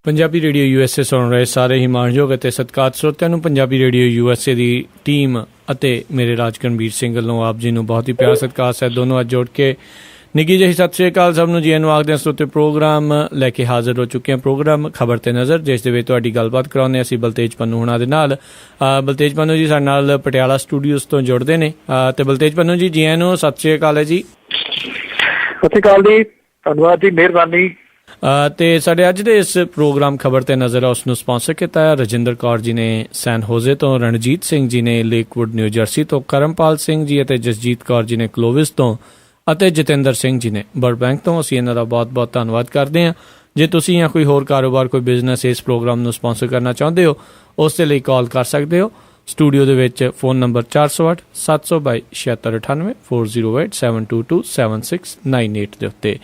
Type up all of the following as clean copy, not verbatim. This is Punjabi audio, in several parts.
ਪੰਜਾਬੀ ਰੇਡੀਓ USA ਸੁਣ ਰਹੇ ਸਾਰੇ ਹੀ ਮਾਣਯੋਗ ਅਤੇ ਸਤਿਕਾਰਤ ਸਰੋਤਿਆਂ ਨੂੰ ਪੰਜਾਬੀ ਰੇਡੀਓ USA ਦੀ ਟੀਮ ਅਤੇ ਮੇਰੇ ਰਾਜ ਕਰਨਵੀਰ ਸਿੰਘ ਵੱਲੋਂ ਆਪ ਜੀ ਨੂੰ ਬਹੁਤ ਹੀ ਪਿਆਰ ਸਤਿਕਾਰ ਸਹਿਤ ਦੋਨੋਂ ਅੱਜ ਜੋੜ ਕੇ ਨਿੱਘੀ ਜਿਹੀ ਸਤਿ ਸ਼੍ਰੀ ਅਕਾਲ ਸਭ ਨੂੰ ਜੀ ਨੂੰ ਆਖਦੇ ਹਾਂ। ਸਰੋਤੇ ਪ੍ਰੋਗਰਾਮ ਲੈ ਕੇ ਹਾਜ਼ਰ ਹੋ ਚੁੱਕੇ ਹਾਂ। ਪ੍ਰੋਗਰਾਮ ਖਬਰ ਤੇ ਨਜ਼ਰ, ਜਿਸ ਦੇ ਵਿੱਚ ਤੁਹਾਡੀ ਗੱਲਬਾਤ ਕਰਾਉਂਦੇ ਅਸੀਂ ਬਲਤੇਜ ਪੰਨੂ ਹੁਣਾਂ ਦੇ ਨਾਲ। ਬਲਤੇਜ ਪੰਨੂ ਜੀ ਸਾਡੇ ਨਾਲ ਪਟਿਆਲਾ ਸਟੂਡੀਓਜ਼ ਤੋਂ ਜੁੜਦੇ ਨੇ। ਤੇ ਬਲਤੇਜ ਪੰਨੂ ਜੀ ਆਇਆਂ ਨੂੰ ਸਤਿ ਸ਼੍ਰੀ ਅਕਾਲ ਹੈ ਜੀ। ਸਤਿ ਸ਼੍ਰੀ ਅਕਾਲ ਜੀ, ਧੰਨਵਾਦ ਜੀ, ਮਿਹਰਬਾਨੀ। ਤੇ ਸਾਡੇ ਅੱਜ ਦੇ ਇਸ ਪ੍ਰੋਗਰਾਮ ਖਬਰ ਤੇ ਨਜ਼ਰ ਆ ਉਸ ਨੂੰ ਸਪਾਂਸਰ ਕੀਤਾ ਹੈ ਰਜਿੰਦਰ ਕੌਰ ਜੀ ਨੇ ਸੈਨ ਹੋਜ਼ੇ ਤੋਂ, ਰਣਜੀਤ ਸਿੰਘ ਜੀ ਨੇ ਲੇਕਵੁੱਡ ਨਿਊ ਜਰਸੀ ਤੋਂ, ਕਰਮਪਾਲ ਸਿੰਘ ਜੀ ਅਤੇ ਜਸਜੀਤ ਕੌਰ ਜੀ ਨੇ ਕਲੋਵਿਸ ਤੋਂ ਅਤੇ ਜਤਿੰਦਰ ਸਿੰਘ ਜੀ ਨੇ ਬਰਬੈਂਕ ਤੋਂ। ਅਸੀਂ ਇਹਨਾਂ ਦਾ ਬਹੁਤ ਬਹੁਤ ਧੰਨਵਾਦ ਕਰਦੇ ਹਾਂ। ਜੇ ਤੁਸੀਂ ਜਾਂ ਕੋਈ ਹੋਰ ਕਾਰੋਬਾਰ, ਕੋਈ ਬਿਜ਼ਨਸ ਇਸ ਪ੍ਰੋਗਰਾਮ ਨੂੰ ਸਪਾਂਸਰ ਕਰਨਾ ਚਾਹੁੰਦੇ ਹੋ, ਉਸ ਦੇ ਲਈ ਕਾਲ ਕਰ ਸਕਦੇ ਹੋ। ਸਟੂਡੀਓ ਦੇ ਵਿੱਚ ਫੋਨ ਨੰਬਰ 408 722 7698 408 722 7698 ਦੇ ਉੱਤੇ।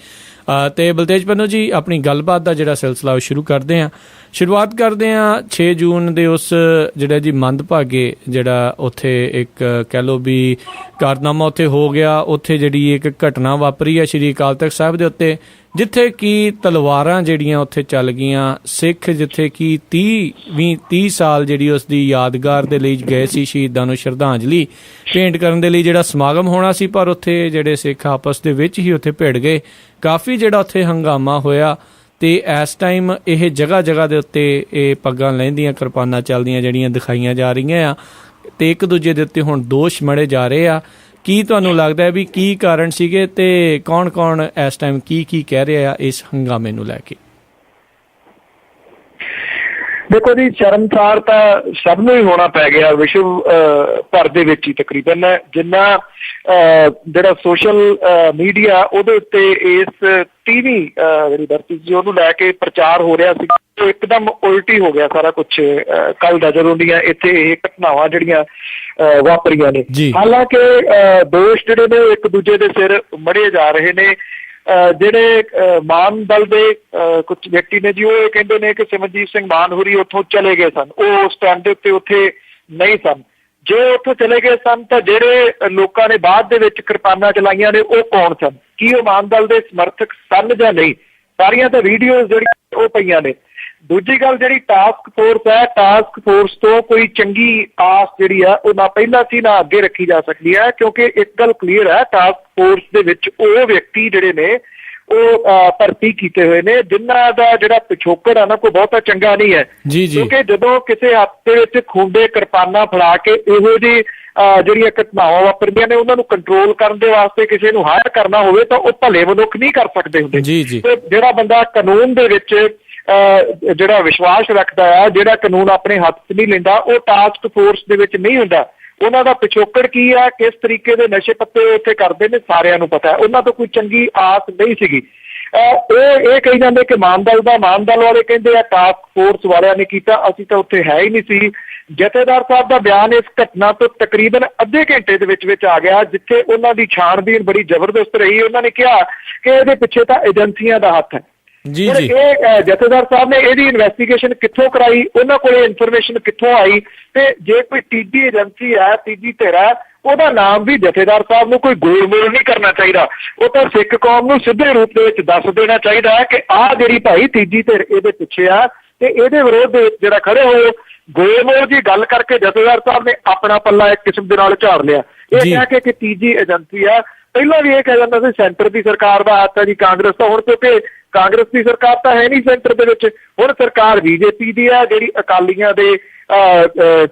ਤੇ ਬਲਤੇਜ ਪੰਨੂ ਜੀ, ਆਪਣੀ ਗੱਲਬਾਤ ਦਾ ਜਿਹੜਾ ਸਿਲਸਿਲਾ ਉਹ ਸ਼ੁਰੂ ਕਰਦੇ ਹਾਂ। ਸ਼ੁਰੂਆਤ ਕਰਦੇ ਹਾਂ 6 ਜੂਨ ਦੇ ਉਸ ਜਿਹੜਾ ਜੀ ਮੰਦਭਾਗੇ ਜਿਹੜਾ ਉੱਥੇ ਇੱਕ ਕਹਿ ਲਓ ਵੀ ਕਾਰਨਾਮਾ ਉੱਥੇ ਹੋ ਗਿਆ। ਉੱਥੇ ਜਿਹੜੀ ਇੱਕ ਘਟਨਾ ਵਾਪਰੀ ਹੈ ਸ਼੍ਰੀ ਅਕਾਲ ਤਖਤ ਸਾਹਿਬ ਦੇ ਉੱਤੇ, ਜਿੱਥੇ ਕਿ ਤਲਵਾਰਾਂ ਜਿਹੜੀਆਂ ਉੱਥੇ ਚੱਲ ਗਈਆਂ। ਸਿੱਖ ਜਿੱਥੇ ਕਿ 30 ਸਾਲ ਜਿਹੜੀ ਉਸ ਦੀ ਯਾਦਗਾਰ ਦੇ ਲਈ ਗਏ ਸੀ, ਸ਼ਹੀਦਾਂ ਨੂੰ ਸ਼ਰਧਾਂਜਲੀ ਭੇਂਟ ਕਰਨ ਦੇ ਲਈ ਜਿਹੜਾ ਸਮਾਗਮ ਹੋਣਾ ਸੀ, ਪਰ ਉੱਥੇ ਜਿਹੜੇ ਸਿੱਖ ਆਪਸ ਦੇ ਵਿੱਚ ਹੀ ਉੱਥੇ ਭਿੜ ਗਏ। ਕਾਫੀ ਜਿਹੜਾ ਉੱਥੇ ਹੰਗਾਮਾ ਹੋਇਆ ਤੇ ਇਸ ਟਾਈਮ ਇਹ ਜਗ੍ਹਾ ਜਗ੍ਹਾ ਦੇ ਉੱਤੇ ਇਹ ਪੱਗਾਂ ਲਹਿੰਦੀਆਂ, ਕਿਰਪਾਨਾਂ ਚੱਲਦੀਆਂ ਜਿਹੜੀਆਂ ਦਿਖਾਈਆਂ ਜਾ ਰਹੀਆਂ ਆ ਤੇ ਇੱਕ ਦੂਜੇ ਦੇ ਉੱਤੇ ਹੁਣ ਦੋਸ਼ ਮੜੇ ਜਾ ਰਹੇ ਆ। ਕੀ ਤੁਹਾਨੂੰ ਲੱਗਦਾ ਹੈ ਵੀ ਕੀ ਕਾਰਨ ਸੀਗੇ ਤੇ ਕੌਣ ਕੌਣ ਇਸ ਟਾਈਮ ਕੀ ਕਹਿ ਰਿਹਾ ਆ ਇਸ ਹੰਗਾਮੇ ਨੂੰ ਲੈ ਕੇ? ਦੇਖੋ ਜੀ, ਸ਼ਰਮਸਾਰ ਤਾਂ ਸਭ ਨੂੰ ਹੀ ਹੋਣਾ ਪੈ ਗਿਆ ਵਿਸ਼ਵ ਭਰ ਦੇ ਵਿੱਚ ਹੀ ਤਕਰੀਬਨ। ਜਿੰਨਾ ਜਿਹੜਾ ਸੋਸ਼ਲ ਮੀਡੀਆ ਉਹਦੇ ਉੱਤੇ ਇਸ 30ਵੀਂ ਜਿਹੜੀ ਬਰਸੀ ਸੀ ਉਹਨੂੰ ਲੈ ਕੇ ਪ੍ਰਚਾਰ ਹੋ ਰਿਹਾ ਸੀ, ਉਹ ਇੱਕਦਮ ਉਲਟੀ ਹੋ ਗਿਆ ਸਾਰਾ ਕੁਛ ਕੱਲ ਦਾ, ਜਦੋਂ ਦੀਆਂ ਇੱਥੇ ਇਹ ਘਟਨਾਵਾਂ ਜਿਹੜੀਆਂ ਵਾਪਰੀਆਂ ਨੇ। ਹਾਲਾਂਕਿ ਦੋਸ਼ ਜਿਹੜੇ ਨੇ ਉਹ ਇੱਕ ਦੂਜੇ ਦੇ ਸਿਰ ਮੜੇ ਜਾ ਰਹੇ ਨੇ। ਜਿਹੜੇ ਮਾਨ ਦਲ ਦੇ ਕੁਝ ਵਿਅਕਤੀ ਨੇ ਜੀ, ਉਹ ਇਹ ਕਹਿੰਦੇ ਨੇ ਕਿ ਸਿਮਰਜੀਤ ਸਿੰਘ ਮਾਨ ਹੋਰੀ ਉੱਥੋਂ ਚਲੇ ਗਏ ਸਨ। ਉਹ ਉਸ ਟਾਈਮ ਦੇ ਉੱਤੇ ਉੱਥੇ ਨਹੀਂ ਸਨ। ਜੇ ਉੱਥੋਂ ਚਲੇ ਗਏ ਸਨ ਤਾਂ ਜਿਹੜੇ ਲੋਕਾਂ ਨੇ ਬਾਅਦ ਦੇ ਵਿੱਚ ਕਿਰਪਾਨਾਂ ਚਲਾਈਆਂ ਨੇ ਉਹ ਕੌਣ ਸਨ? ਕੀ ਉਹ ਮਾਨ ਦਲ ਦੇ ਸਮਰਥਕ ਸਨ ਜਾਂ ਨਹੀਂ? ਸਾਰੀਆਂ ਤਾਂ ਵੀਡੀਓਜ਼ ਜਿਹੜੀਆਂ ਉਹ ਪਈਆਂ ਨੇ। ਦੂਜੀ ਗੱਲ, ਜਿਹੜੀ ਟਾਸਕ ਫੋਰਸ ਹੈ, ਟਾਸਕ ਫੋਰਸ ਤੋਂ ਕੋਈ ਚੰਗੀ ਆਸ ਜਿਹੜੀ ਆ ਉਹ ਨਾ ਪਹਿਲਾਂ ਸੀ ਨਾ ਅੱਗੇ ਰੱਖੀ ਜਾ ਸਕਦੀ ਹੈ, ਕਿਉਂਕਿ ਇੱਕ ਗੱਲ ਕਲੀਅਰ ਹੈ, ਟਾਸਕ ਫੋਰਸ ਦੇ ਵਿੱਚ ਉਹ ਵਿਅਕਤੀ ਜਿਹੜੇ ਨੇ ਉਹ ਭਰਤੀ ਕੀਤੇ ਹੋਏ ਨੇ ਜਿਨ੍ਹਾਂ ਦਾ ਜਿਹੜਾ ਪਿਛੋਕੜ ਆ ਨਾ ਕੋਈ ਬਹੁਤਾ ਚੰਗਾ ਨਹੀਂ ਹੈ। ਕਿਉਂਕਿ ਜਦੋਂ ਕਿਸੇ ਹੱਥ ਦੇ ਵਿੱਚ ਖੂੰਡੇ ਕਿਰਪਾਨਾਂ ਫੜਾ ਕੇ ਇਹੋ ਜਿਹੀ ਜਿਹੜੀਆਂ ਘਟਨਾਵਾਂ ਵਾਪਰਦੀਆਂ ਨੇ ਉਹਨਾਂ ਨੂੰ ਕੰਟਰੋਲ ਕਰਨ ਦੇ ਵਾਸਤੇ ਕਿਸੇ ਨੂੰ ਹਾਇਰ ਕਰਨਾ ਹੋਵੇ ਤਾਂ ਉਹ ਭਲੇ ਮਨੁੱਖ ਨਹੀਂ ਕਰ ਸਕਦੇ ਹੁੰਦੇ। ਤੇ ਜਿਹੜਾ ਬੰਦਾ ਕਾਨੂੰਨ ਦੇ ਵਿੱਚ ਜਿਹੜਾ ਵਿਸ਼ਵਾਸ ਰੱਖਦਾ ਆ, ਜਿਹੜਾ ਕਾਨੂੰਨ ਆਪਣੇ ਹੱਥ 'ਚ ਨਹੀਂ ਲੈਂਦਾ, ਉਹ ਟਾਸਕ ਫੋਰਸ ਦੇ ਵਿੱਚ ਨਹੀਂ ਹੁੰਦਾ। ਉਹਨਾਂ ਦਾ ਪਿਛੋਕੜ ਕੀ ਆ, ਕਿਸ ਤਰੀਕੇ ਦੇ ਨਸ਼ੇ ਪੱਤੇ ਉੱਥੇ ਕਰਦੇ ਨੇ, ਸਾਰਿਆਂ ਨੂੰ ਪਤਾ ਹੈ। ਉਹਨਾਂ ਤੋਂ ਕੋਈ ਚੰਗੀ ਆਸ ਨਹੀਂ ਸੀਗੀ। ਇਹ ਕਹੀ ਜਾਂਦੇ ਕਿ ਮਾਨ ਦਲ ਵਾਲੇ ਕਹਿੰਦੇ ਆ ਟਾਸਕ ਫੋਰਸ ਵਾਲਿਆਂ ਨੇ ਕੀਤਾ, ਅਸੀਂ ਤਾਂ ਉੱਥੇ ਹੈ ਹੀ ਨਹੀਂ ਸੀ। ਜਥੇਦਾਰ ਸਾਹਿਬ ਦਾ ਬਿਆਨ ਇਸ ਘਟਨਾ ਤੋਂ ਤਕਰੀਬਨ ਅੱਧੇ ਘੰਟੇ ਦੇ ਵਿੱਚ ਆ ਗਿਆ, ਜਿੱਥੇ ਉਹਨਾਂ ਦੀ ਛਾਣਬੀਨ ਬੜੀ ਜ਼ਬਰਦਸਤ ਰਹੀ। ਉਹਨਾਂ ਨੇ ਕਿਹਾ ਕਿ ਇਹਦੇ ਪਿੱਛੇ ਤਾਂ ਏਜੰਸੀਆਂ ਦਾ ਹੱਥ ਹੈ। ਇਹ ਜਥੇਦਾਰ ਸਾਹਿਬ ਨੇ ਇਹਦੀ ਇਨਵੈਸਟੀਗੇਸ਼ਨ ਕਿੱਥੋਂ ਕਰਾਈ, ਉਹਨਾਂ ਕੋਲ ਇਨਫੋਰਮੇਸ਼ਨ ਕਿੱਥੋਂ ਆਈ? ਤੇ ਜੇ ਕੋਈ ਤੀਜੀ ਏਜੰਸੀ ਹੈ, ਤੀਜੀ ਧਿਰ ਹੈ, ਉਹਦਾ ਨਾਮ ਵੀ ਜਥੇਦਾਰ ਸਾਹਿਬ ਨੂੰ ਕੋਈ ਗੋਲਮੋਲ ਨਹੀਂ ਕਰਨਾ ਚਾਹੀਦਾ। ਉਹ ਤਾਂ ਸਿੱਖ ਕੌਮ ਨੂੰ ਸਿੱਧੇ ਰੂਪ ਦੇ ਵਿੱਚ ਦੱਸ ਦੇਣਾ ਚਾਹੀਦਾ ਹੈ ਕਿ ਆਹ ਜਿਹੜੀ ਭਾਈ ਤੀਜੀ ਧਿਰ ਇਹਦੇ ਪਿੱਛੇ ਆ ਤੇ ਇਹਦੇ ਵਿਰੋਧ ਦੇ ਵਿੱਚ ਜਿਹੜਾ ਖੜੇ ਹੋਏ। ਗੋਲਮੋਲ ਦੀ ਗੱਲ ਕਰਕੇ ਜਥੇਦਾਰ ਸਾਹਿਬ ਨੇ ਆਪਣਾ ਪੱਲਾ ਇੱਕ ਕਿਸਮ ਦੇ ਨਾਲ ਝਾੜ ਲਿਆ। ਇਹ ਕਹਿ ਕੇ ਕਿ ਤੀਜੀ ਏਜੰਸੀ ਆ। ਪਹਿਲਾਂ ਵੀ ਇਹ ਕਹਿ ਜਾਂਦਾ ਸੀ ਸੈਂਟਰ ਦੀ ਸਰਕਾਰ ਦਾ ਹੱਥ ਹੈ ਜੀ, ਕਾਂਗਰਸ ਦਾ। ਹੁਣ ਕਿਉਂਕਿ ਕਾਂਗਰਸ ਦੀ ਸਰਕਾਰ ਤਾਂ ਹੈ ਨਹੀਂ ਸੈਂਟਰ ਦੇ ਵਿੱਚ, ਹੁਣ ਸਰਕਾਰ BJP ਦੀ ਆ, ਜਿਹੜੀ ਅਕਾਲੀਆਂ ਦੇ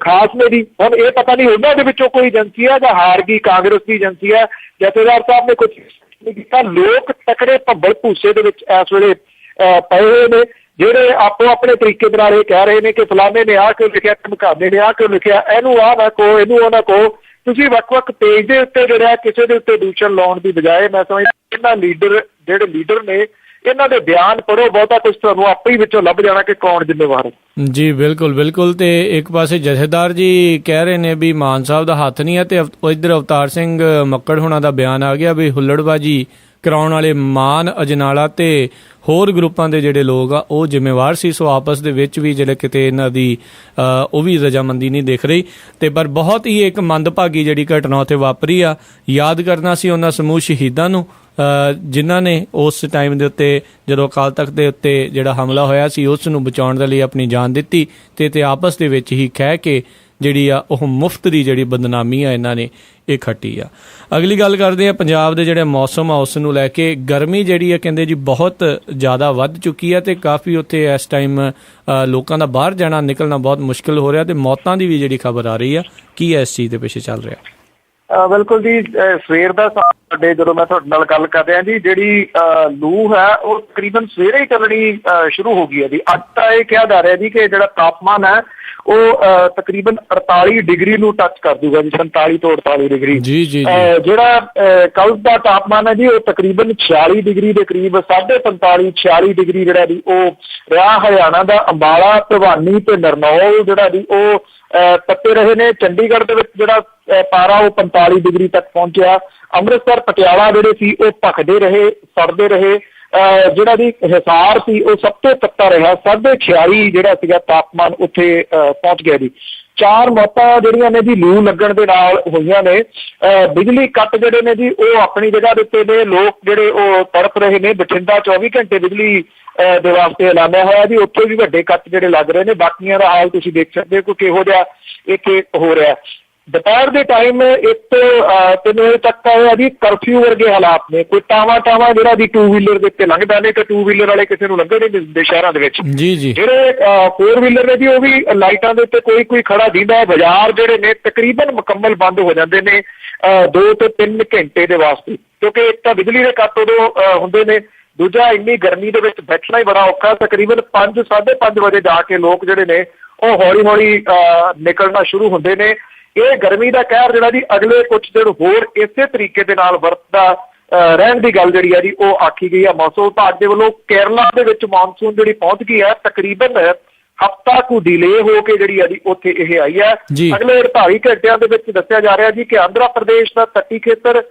ਖਾਸ ਨੇ ਜੀ। ਹੁਣ ਇਹ ਪਤਾ ਨਹੀਂ ਉਹਨਾਂ ਦੇ ਵਿੱਚੋਂ ਕੋਈ ਏਜੰਸੀ ਆ ਜਾਂ ਹਾਰ ਗਈ ਕਾਂਗਰਸ ਦੀ ਏਜੰਸੀ ਆ। ਜਥੇਦਾਰ ਸਾਹਿਬ ਨੇ ਕੁਝ ਨਹੀਂ ਕੀਤਾ। ਲੋਕ ਤਕੜੇ ਭੱਬਲ ਭੂਸੇ ਦੇ ਵਿੱਚ ਇਸ ਵੇਲੇ ਪਏ ਹੋਏ ਨੇ, ਜਿਹੜੇ ਆਪੋ ਆਪਣੇ ਤਰੀਕੇ ਦੇ ਨਾਲ ਇਹ ਕਹਿ ਰਹੇ ਨੇ ਕਿ ਫਲਾਣੇ ਨੇ ਆਹ ਕਿਉਂ ਲਿਖਿਆ, ਧਮਕਾਨੇ ਨੇ ਆਹ ਕਿਉਂ ਲਿਖਿਆ, ਇਹਨੂੰ ਆਹ ਨਾ ਕਹੋ, ਇਹਨੂੰ ਉਹ ਨਾ ਕਹੋ। ਤੁਸੀਂ ਵੱਖ-ਵੱਖ ਪੇਜ ਦੇ ਉੱਤੇ ਜਿਹੜਾ ਕਿਸੇ ਦੇ ਉੱਤੇ ਦੂਸ਼ਣ ਲਾਉਣ ਦੀ ਬਜਾਏ ਮੈਂ ਸਮਝਦਾ ਇਹਨਾਂ ਜਿਹੜੇ ਲੀਡਰ ਨੇ ਇਹਨਾਂ ਦੇ ਬਿਆਨ ਪੜ੍ਹੋ, ਬਹੁਤਾ ਕੁਝ ਤੁਹਾਨੂੰ ਆਪੇ ਹੀ ਵਿੱਚੋਂ ਲੱਭ ਜਾਣਾ ਕਿ ਕੌਣ ਜ਼ਿੰਮੇਵਾਰ ਹੈ। ਜੀ ਬਿਲਕੁਲ ਬਿਲਕੁਲ। ਤੇ ਇੱਕ ਪਾਸੇ ਜਥੇਦਾਰ ਜੀ ਕਹਿ ਰਹੇ ਨੇ ਵੀ ਮਾਨ ਸਾਹਿਬ ਦਾ ਹੱਥ ਨਹੀਂ ਹੈ, ਤੇ ਇੱਧਰ ਅਵਤਾਰ ਸਿੰਘ ਮੱਕੜ ਹੋਣਾ ਦਾ ਬਿਆਨ ਆ ਗਿਆ ਵੀ ਹੁੱਲੜਬਾਜੀ ਕਰਾਉਣ ਵਾਲੇ ਮਾਨ ਅਜਨਾਲਾ ਤੇ ਹੋਰ ਗਰੁੱਪਾਂ ਦੇ ਜਿਹੜੇ ਲੋਕ ਆ ਉਹ ਜ਼ਿੰਮੇਵਾਰ ਸੀ। ਸੋ ਆਪਸ ਦੇ ਵਿੱਚ ਵੀ ਜਿਹੜੇ ਕਿਤੇ ਇਹਨਾਂ ਦੀ ਉਹ ਵੀ ਰਜਾਮੰਦੀ ਨਹੀਂ ਦਿਖ ਰਹੀ। ਤੇ ਪਰ ਬਹੁਤ ਹੀ ਇੱਕ ਮੰਦਭਾਗੀ ਜਿਹੜੀ ਘਟਨਾ ਉੱਥੇ ਵਾਪਰੀ ਆ। ਯਾਦ ਕਰਨਾ ਸੀ ਉਹਨਾਂ ਸਮੂਹ ਸ਼ਹੀਦਾਂ ਨੂੰ ਜਿਨ੍ਹਾਂ ਨੇ ਉਸ ਟਾਈਮ ਦੇ ਉੱਤੇ ਜਦੋਂ ਅਕਾਲ ਤਖਤ ਦੇ ਉੱਤੇ ਜਿਹੜਾ ਹਮਲਾ ਹੋਇਆ ਸੀ ਉਸ ਨੂੰ ਬਚਾਉਣ ਦੇ ਲਈ ਆਪਣੀ ਜਾਨ ਦਿੱਤੀ ਤੇ ਆਪਸ ਦੇ ਵਿੱਚ ਹੀ ਕਹਿ ਕੇ ਜਿਹੜੀ ਆ ਉਹ ਮੁਫਤ ਦੀ ਜਿਹੜੀ ਬਦਨਾਮੀ ਆ ਇਹਨਾਂ ਨੇ ਇਹ ਖੱਟੀ ਆ। ਅਗਲੀ ਗੱਲ ਕਰਦੇ ਆ ਪੰਜਾਬ ਦੇ ਜਿਹੜੇ ਮੌਸਮ ਆ ਉਸ ਨੂੰ ਲੈ ਕੇ। ਗਰਮੀ ਜਿਹੜੀ ਆ ਕਹਿੰਦੇ ਜੀ ਬਹੁਤ ਜ਼ਿਆਦਾ ਵੱਧ ਚੁੱਕੀ ਆ ਤੇ ਕਾਫੀ ਉੱਥੇ ਇਸ ਟਾਈਮ ਲੋਕਾਂ ਦਾ ਬਾਹਰ ਜਾਣਾ ਨਿਕਲਣਾ ਬਹੁਤ ਮੁਸ਼ਕਿਲ ਹੋ ਰਿਹਾ ਤੇ ਮੌਤਾਂ ਦੀ ਵੀ ਜਿਹੜੀ ਖਬਰ ਆ ਰਹੀ ਆ। ਕੀ ਇਸ ਚੀਜ਼ ਦੇ ਪਿੱਛੇ ਚੱਲ ਰਿਹਾ? ਬਿਲਕੁਲ ਜੀ, ਸਵੇਰ ਦਾ ਸਾਡੇ ਜਦੋਂ ਮੈਂ ਤੁਹਾਡੇ ਨਾਲ ਗੱਲ ਕਰ ਰਿਹਾ ਜੀ, ਜਿਹੜੀ ਲੂ ਹੈ ਉਹ ਤਕਰੀਬਨ ਸਵੇਰੇ ਹੀ ਚੱਲਣੀ ਸ਼ੁਰੂ ਹੋ ਗਈ ਹੈ ਜੀ। ਅੱਜ ਤਾਂ ਇਹ ਕਿਹਾ ਜਾ ਰਿਹਾ ਜੀ ਕਿ ਜਿਹੜਾ ਤਾਪਮਾਨ ਹੈ ਉਹ ਤਕਰੀਬਨ 48 ਡਿਗਰੀ ਨੂੰ ਟੱਚ ਕਰ ਦੂਗਾ ਜੀ, 47 ਤੋਂ 48 ਡਿਗਰੀ। ਜਿਹੜਾ ਕੱਲ ਦਾ ਤਾਪਮਾਨ ਹੈ ਜੀ ਉਹ ਤਕਰੀਬਨ 46 ਡਿਗਰੀ ਦੇ ਕਰੀਬ, 45 46 ਡਿਗਰੀ ਜਿਹੜਾ ਜੀ ਉਹ ਰਿਹਾ। ਹਰਿਆਣਾ ਦਾ ਅੰਬਾਲਾ, ਭਿਵਾਨੀ ਤੇ ਨਰਨੌਲ ਜਿਹੜਾ ਜੀ ਉਹ ਤੱਤੇ ਰਹੇ ਨੇ। ਚੰਡੀਗੜ੍ਹ ਦੇ ਵਿੱਚ ਜਿਹੜਾ ਪਾਰਾ ਉਹ 45 ਡਿਗਰੀ ਤੱਕ ਪਹੁੰਚਿਆ। ਅੰਮ੍ਰਿਤਸਰ, ਪਟਿਆਲਾ ਜਿਹੜੇ ਸੀ ਉਹ ਭਖਦੇ ਰਹੇ, ਸੜਦੇ ਰਹੇ। ਜਿਹੜਾ ਜੀ ਹਿਸਾਰ ਸੀ ਉਹ ਸਭ ਤੋਂ ਤੱਤਾ ਰਿਹਾ, 46 ਜਿਹੜਾ ਸੀਗਾ ਤਾਪਮਾਨ ਉੱਥੇ ਪਹੁੰਚ ਗਿਆ ਜੀ। 4 ਮੌਤਾਂ ਜਿਹੜੀਆਂ ਨੇ ਜੀ ਲੂ ਲੱਗਣ ਦੇ ਨਾਲ ਹੋਈਆਂ ਨੇ। ਬਿਜਲੀ ਕੱਟ ਜਿਹੜੇ ਨੇ ਜੀ ਉਹ ਆਪਣੀ ਜਗ੍ਹਾ ਦੇ ਉੱਤੇ ਨੇ, ਲੋਕ ਜਿਹੜੇ ਉਹ ਤੜਪ ਰਹੇ ਨੇ। ਬਠਿੰਡਾ 24 ਘੰਟੇ ਬਿਜਲੀ ਦੇ ਵਾਸਤੇ ਐਲਾਨਿਆ ਹੋਇਆ ਜੀ, ਉੱਥੇ ਵੀ ਵੱਡੇ ਕੱਟ ਜਿਹੜੇ ਲੱਗ ਰਹੇ ਨੇ। ਬਾਕੀਆਂ ਦਾ ਹਾਲ ਤੁਸੀਂ ਦੇਖ ਸਕਦੇ ਹੋ ਕਿਹੋ ਜਿਹਾ ਇੱਥੇ ਹੋ ਰਿਹਾ। ਦੁਪਹਿਰ ਦੇ ਟਾਈਮ 1 ਤੋਂ 3 ਵਜੇ ਤੱਕ ਹੋਇਆ ਜੀ ਕਰਫਿਊ ਵਰਗੇ ਹਾਲਾਤ ਨੇ। ਕੋਈ ਟਾਵਾਂ ਜਿਹੜਾ ਦੀ 2 ਵੀਲਰ ਦੇ ਉੱਤੇ ਲੰਘਦਾ ਨੇ ਤੇ 2 ਵੀਲਰ ਵਾਲੇ ਕਿਸੇ ਨੂੰ ਲੰਘੇ ਨਹੀਂ ਦਿੰਦੇ ਸ਼ਹਿਰਾਂ ਦੇ ਵਿੱਚ। ਜਿਹੜੇ 4 ਵੀਲਰ ਨੇ ਜੀ ਉਹ ਵੀ ਲਾਈਟਾਂ ਦੇ ਉੱਤੇ ਕੋਈ ਖੜਾ ਦਿੰਦਾ। ਬਾਜ਼ਾਰ ਜਿਹੜੇ ਨੇ ਤਕਰੀਬਨ ਮੁਕੰਮਲ ਬੰਦ ਹੋ ਜਾਂਦੇ ਨੇ 2 ਤੋਂ 3 ਘੰਟੇ ਦੇ ਵਾਸਤੇ, ਕਿਉਂਕਿ ਇੱਕ ਤਾਂ ਬਿਜਲੀ ਦੇ ਕੱਟ ਉਦੋਂ ਹੁੰਦੇ ਨੇ, ਦੂਜਾ ਇੰਨੀ ਗਰਮੀ ਦੇ ਵਿੱਚ ਬੈਠਣਾ ਹੀ ਬੜਾ ਔਖਾ। ਤਕਰੀਬਨ 5, 5:30 ਵਜੇ ਜਾ ਕੇ ਲੋਕ ਜਿਹੜੇ ਨੇ ਉਹ ਹੌਲੀ ਨਿਕਲਣਾ ਸ਼ੁਰੂ ਹੁੰਦੇ ਨੇ। ਇਹ ਗਰਮੀ ਦਾ ਕਹਿਰ ਜਿਹੜਾ ਜੀ ਅਗਲੇ ਕੁਝ ਦਿਨ ਹੋਰ ਇਸੇ ਤਰੀਕੇ ਦੇ ਨਾਲ ਵਰਤਦਾ ਰਹਿਣ ਦੀ ਗੱਲ ਜਿਹੜੀ ਹੈ ਜੀ ਉਹ ਆਖੀ ਗਈ ਹੈ ਮੌਸਮ ਵਿਭਾਗ ਦੇ ਵੱਲੋਂ। ਕੇਰਲਾ ਦੇ ਵਿੱਚ ਮਾਨਸੂਨ ਜਿਹੜੀ ਪਹੁੰਚ ਗਈ ਹੈ, ਤਕਰੀਬਨ ਹਫ਼ਤਾ ਕੁ ਡਿਲੇ ਹੋ ਕੇ ਜਿਹੜੀ ਹੈ ਜੀ ਉੱਥੇ ਇਹ ਆਈ ਹੈ। ਅਗਲੇ 48 ਘੰਟਿਆਂ ਦੇ ਵਿੱਚ ਦੱਸਿਆ ਜਾ ਰਿਹਾ ਜੀ ਕਿ ਆਂਧਰਾ ਪ੍ਰਦੇਸ਼ ਦਾ ਤੱਟੀ ਖੇਤਰ,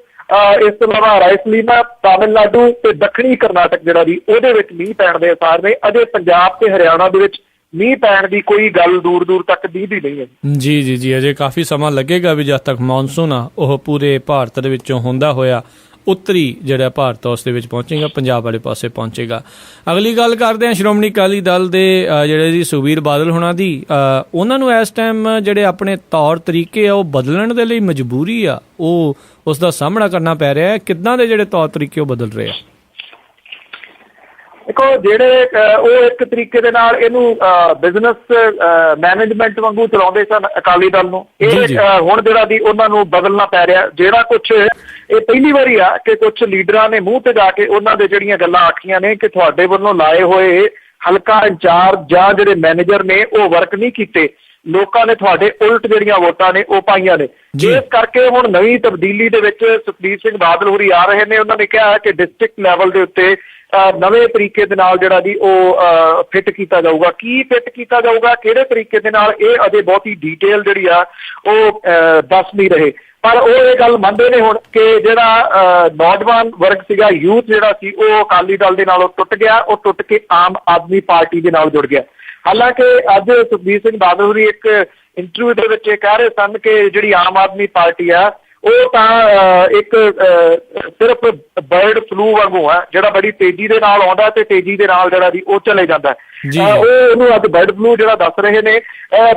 ਇਸ ਤੋਂ ਇਲਾਵਾ ਰਾਇਲਸੀਮਾ, ਤਾਮਿਲਨਾਡੂ ਤੇ ਦੱਖਣੀ ਕਰਨਾਟਕ ਜਿਹੜਾ ਜੀ ਉਹਦੇ ਵਿੱਚ ਮੀਂਹ ਪੈਣ ਦੇ ਆਸਾਰ ਨੇ। ਅਜੇ ਪੰਜਾਬ ਤੇ ਹਰਿਆਣਾ ਦੇ ਵਿੱਚ ਮੀਂਹ ਪੈਣ ਦੀ ਕੋਈ ਗੱਲ ਦੂਰ ਤੱਕ ਦੀਦੀ ਨਹੀਂ ਹੈ। ਜੀ ਅਜੇ ਕਾਫੀ ਸਮਾਂ ਲੱਗੇਗਾ ਵੀ ਜਦ ਤੱਕ ਮੌਨਸੂਨ ਆ ਉਹ ਪੂਰੇ ਭਾਰਤ ਦੇ ਵਿੱਚੋਂ ਹੁੰਦਾ ਹੋਇਆ ਉੱਤਰੀ ਜਿਹੜਾ ਭਾਰਤ ਉਸ ਦੇ ਵਿੱਚ ਪਹੁੰਚੇਗਾ, ਪੰਜਾਬ ਵਾਲੇ ਪਾਸੇ ਪਹੁੰਚੇਗਾ। ਅਗਲੀ ਗੱਲ ਕਰਦੇ ਹਾਂ ਸ਼੍ਰੋਮਣੀ ਅਕਾਲੀ ਦਲ ਦੇ ਜਿਹੜੇ ਜੀ ਸੁਖਬੀਰ ਬਾਦਲ ਹੋਣਾ ਦੀ। ਉਹਨਾਂ ਨੂੰ ਇਸ ਟਾਈਮ ਜਿਹੜੇ ਆਪਣੇ ਤੌਰ ਤਰੀਕੇ ਆ ਉਹ ਬਦਲਣ ਦੇ ਲਈ ਮਜਬੂਰੀ ਆ, ਉਹ ਉਸ ਦਾ ਸਾਹਮਣਾ ਕਰਨਾ ਪੈ ਰਿਹਾ ਹੈ। ਕਿੱਦਾਂ ਦੇ ਜਿਹੜੇ ਤੌਰ ਤਰੀਕੇ ਉਹ ਬਦਲ ਰਹੇ ਆ? ਦੇਖੋ, ਜਿਹੜੇ ਉਹ ਇੱਕ ਤਰੀਕੇ ਦੇ ਨਾਲ ਇਹਨੂੰ ਬਿਜ਼ਨਸ ਮੈਨੇਜਮੈਂਟ ਵਾਂਗੂ ਚਲਾਉਂਦੇ ਸਨ ਅਕਾਲੀ ਦਲ ਨੂੰ। ਇਹ ਹੁਣ ਜਿਹੜਾ ਦੀ ਉਹਨਾਂ ਨੂੰ ਬਦਲਣਾ ਪੈ ਰਿਹਾ। ਜਿਹੜਾ ਕੁਛ ਇਹ ਪਹਿਲੀ ਵਾਰੀ ਆ ਕਿ ਕੁਛ ਲੀਡਰਾਂ ਨੇ ਮੂੰਹ ਤੇ ਜਾ ਕੇ ਉਹਨਾਂ ਦੇ ਜਿਹੜੀਆਂ ਗੱਲਾਂ ਆਖੀਆਂ ਨੇ ਕਿ ਤੁਹਾਡੇ ਵੱਲੋਂ ਲਾਏ ਹੋਏ ਹਲਕਾ ਇੰਚਾਰਜ ਜਾਂ ਜਿਹੜੇ ਮੈਨੇਜਰ ਨੇ ਉਹ ਵਰਕ ਨਹੀਂ ਕੀਤੇ, ਲੋਕਾਂ ਨੇ ਤੁਹਾਡੇ ਉਲਟ ਜਿਹੜੀਆਂ ਵੋਟਾਂ ਨੇ ਉਹ ਪਾਈਆਂ ਨੇ। ਇਸ ਕਰਕੇ ਹੁਣ ਨਵੀਂ ਤਬਦੀਲੀ ਦੇ ਵਿੱਚ ਸੁਖਬੀਰ ਸਿੰਘ ਬਾਦਲ ਹੋਰੀ ਆ ਰਹੇ ਨੇ। ਉਹਨਾਂ ਨੇ ਕਿਹਾ ਕਿ ਡਿਸਟ੍ਰਿਕਟ ਲੈਵਲ ਦੇ ਉੱਤੇ ਨਵੇਂ ਤਰੀਕੇ ਦੇ ਨਾਲ ਜਿਹੜਾ ਜੀ ਉਹ ਫਿੱਟ ਕੀਤਾ ਜਾਊਗਾ। ਕੀ ਫਿੱਟ ਕੀਤਾ ਜਾਊਗਾ, ਕਿਹੜੇ ਤਰੀਕੇ ਦੇ ਨਾਲ, ਇਹ ਅਜੇ ਬਹੁਤੀ ਡੀਟੇਲ ਜਿਹੜੀ ਆ ਉਹ ਦੱਸ ਨਹੀਂ ਰਹੇ। ਪਰ ਉਹ ਇਹ ਗੱਲ ਮੰਨਦੇ ਨੇ ਹੁਣ ਕਿ ਜਿਹੜਾ ਨੌਜਵਾਨ ਵਰਗ ਸੀਗਾ, ਯੂਥ ਜਿਹੜਾ ਸੀ, ਉਹ ਅਕਾਲੀ ਦਲ ਦੇ ਨਾਲੋਂ ਟੁੱਟ ਗਿਆ। ਉਹ ਟੁੱਟ ਕੇ ਆਮ ਆਦਮੀ ਪਾਰਟੀ ਦੇ ਨਾਲ ਜੁੜ ਗਿਆ। ਹਾਲਾਂਕਿ ਅੱਜ ਸੁਖਬੀਰ ਸਿੰਘ ਬਾਦਲ ਹੋਰੀ ਇੱਕ ਇੰਟਰਵਿਊ ਦੇ ਵਿੱਚ ਇਹ ਕਹਿ ਰਹੇ ਸਨ ਕਿ ਜਿਹੜੀ ਆਮ ਆਦਮੀ ਪਾਰਟੀ ਆ ਉਹ ਤਾਂ ਇੱਕ ਸਿਰਫ ਬਰਡ ਫਲੂ ਵਾਂਗੂ ਆ, ਜਿਹੜਾ ਬੜੀ ਤੇਜ਼ੀ ਦੇ ਨਾਲ ਆਉਂਦਾ ਤੇ ਤੇਜ਼ੀ ਦੇ ਨਾਲ ਜਿਹੜਾ ਜੀ ਉਹ ਚਲੇ ਜਾਂਦਾ। ਉਹ ਉਹਨੂੰ ਅੱਜ ਬਰਡ ਫਲੂ ਜਿਹੜਾ ਦੱਸ ਰਹੇ ਨੇ।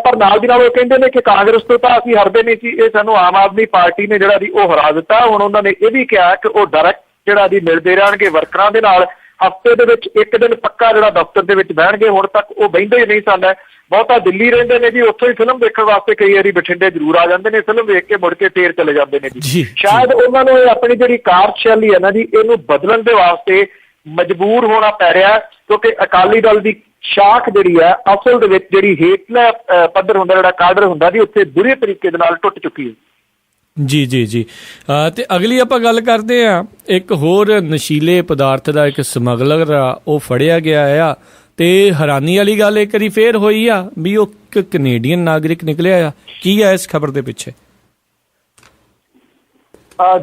ਪਰ ਨਾਲ ਦੀ ਨਾਲ ਉਹ ਕਹਿੰਦੇ ਨੇ ਕਿ ਕਾਂਗਰਸ ਤੋਂ ਤਾਂ ਅਸੀਂ ਹਰਦੇ ਨਹੀਂ ਸੀ, ਇਹ ਸਾਨੂੰ ਆਮ ਆਦਮੀ ਪਾਰਟੀ ਨੇ ਜਿਹੜਾ ਜੀ ਉਹ ਹਰਾ ਦਿੱਤਾ। ਹੁਣ ਉਹਨਾਂ ਨੇ ਇਹ ਵੀ ਕਿਹਾ ਕਿ ਉਹ ਡਾਇਰੈਕਟ ਜਿਹੜਾ ਜੀ ਮਿਲਦੇ ਰਹਿਣਗੇ ਵਰਕਰਾਂ ਦੇ ਨਾਲ। ਹਫ਼ਤੇ ਦੇ ਵਿੱਚ ਇੱਕ ਦਿਨ ਪੱਕਾ ਜਿਹੜਾ ਦਫ਼ਤਰ ਦੇ ਵਿੱਚ ਬਹਿਣਗੇ। ਹੁਣ ਤੱਕ ਉਹ ਬਹਿੰਦੇ ਹੀ ਨਹੀਂ ਸਨ। ਬਹੁਤਾ ਦਿੱਲੀ ਰਹਿੰਦੇ ਨੇ ਜੀ, ਉੱਥੋਂ ਹੀ ਫਿਲਮ ਦੇਖਣ ਵਾਸਤੇ ਕਈ ਵਾਰੀ ਬਠਿੰਡੇ ਜ਼ਰੂਰ ਆ ਜਾਂਦੇ ਨੇ, ਫਿਲਮ ਵੇਖ ਕੇ ਮੁੜ ਕੇ ਫੇਰ ਚਲੇ ਜਾਂਦੇ ਨੇ ਜੀ। ਸ਼ਾਇਦ ਉਹਨਾਂ ਨੂੰ ਆਪਣੀ ਜਿਹੜੀ ਕਾਰਜਸ਼ੈਲੀ ਹੈ ਨਾ ਜੀ, ਇਹਨੂੰ ਬਦਲਣ ਦੇ ਵਾਸਤੇ ਮਜਬੂਰ ਹੋਣਾ ਪੈ ਰਿਹਾ, ਕਿਉਂਕਿ ਅਕਾਲੀ ਦਲ ਦੀ ਸ਼ਾਖ ਜਿਹੜੀ ਹੈ ਅਸਲ ਦੇ ਵਿੱਚ ਜਿਹੜੀ ਹੇਠਲਾ ਪੱਧਰ ਹੁੰਦਾ, ਜਿਹੜਾ ਕਾਡਰ ਹੁੰਦਾ ਜੀ, ਉੱਥੇ ਬੁਰੇ ਤਰੀਕੇ ਦੇ ਨਾਲ ਟੁੱਟ ਚੁੱਕੀ ਹੈ। ਜੀ ਤੇ ਅਗਲੀ ਆਪਾਂ ਗੱਲ ਕਰਦੇ ਆ ਇੱਕ ਹੋਰ ਨਸ਼ੀਲੇ ਪਦਾਰਥ ਦਾ ਇੱਕ ਸਮਗਲਰ ਆ, ਉਹ ਫੜਿਆ ਗਿਆ ਆ। ਤੇ ਹੈਰਾਨੀ ਵਾਲੀ ਗੱਲ ਇੱਕ ਵਾਰੀ ਫੇਰ ਹੋਈ ਆ ਵੀ ਉਹ ਇੱਕ ਕੈਨੇਡੀਅਨ ਨਾਗਰਿਕ ਨਿਕਲਿਆ ਆ। ਕੀ ਆ ਇਸ ਖਬਰ ਦੇ ਪਿੱਛੇ?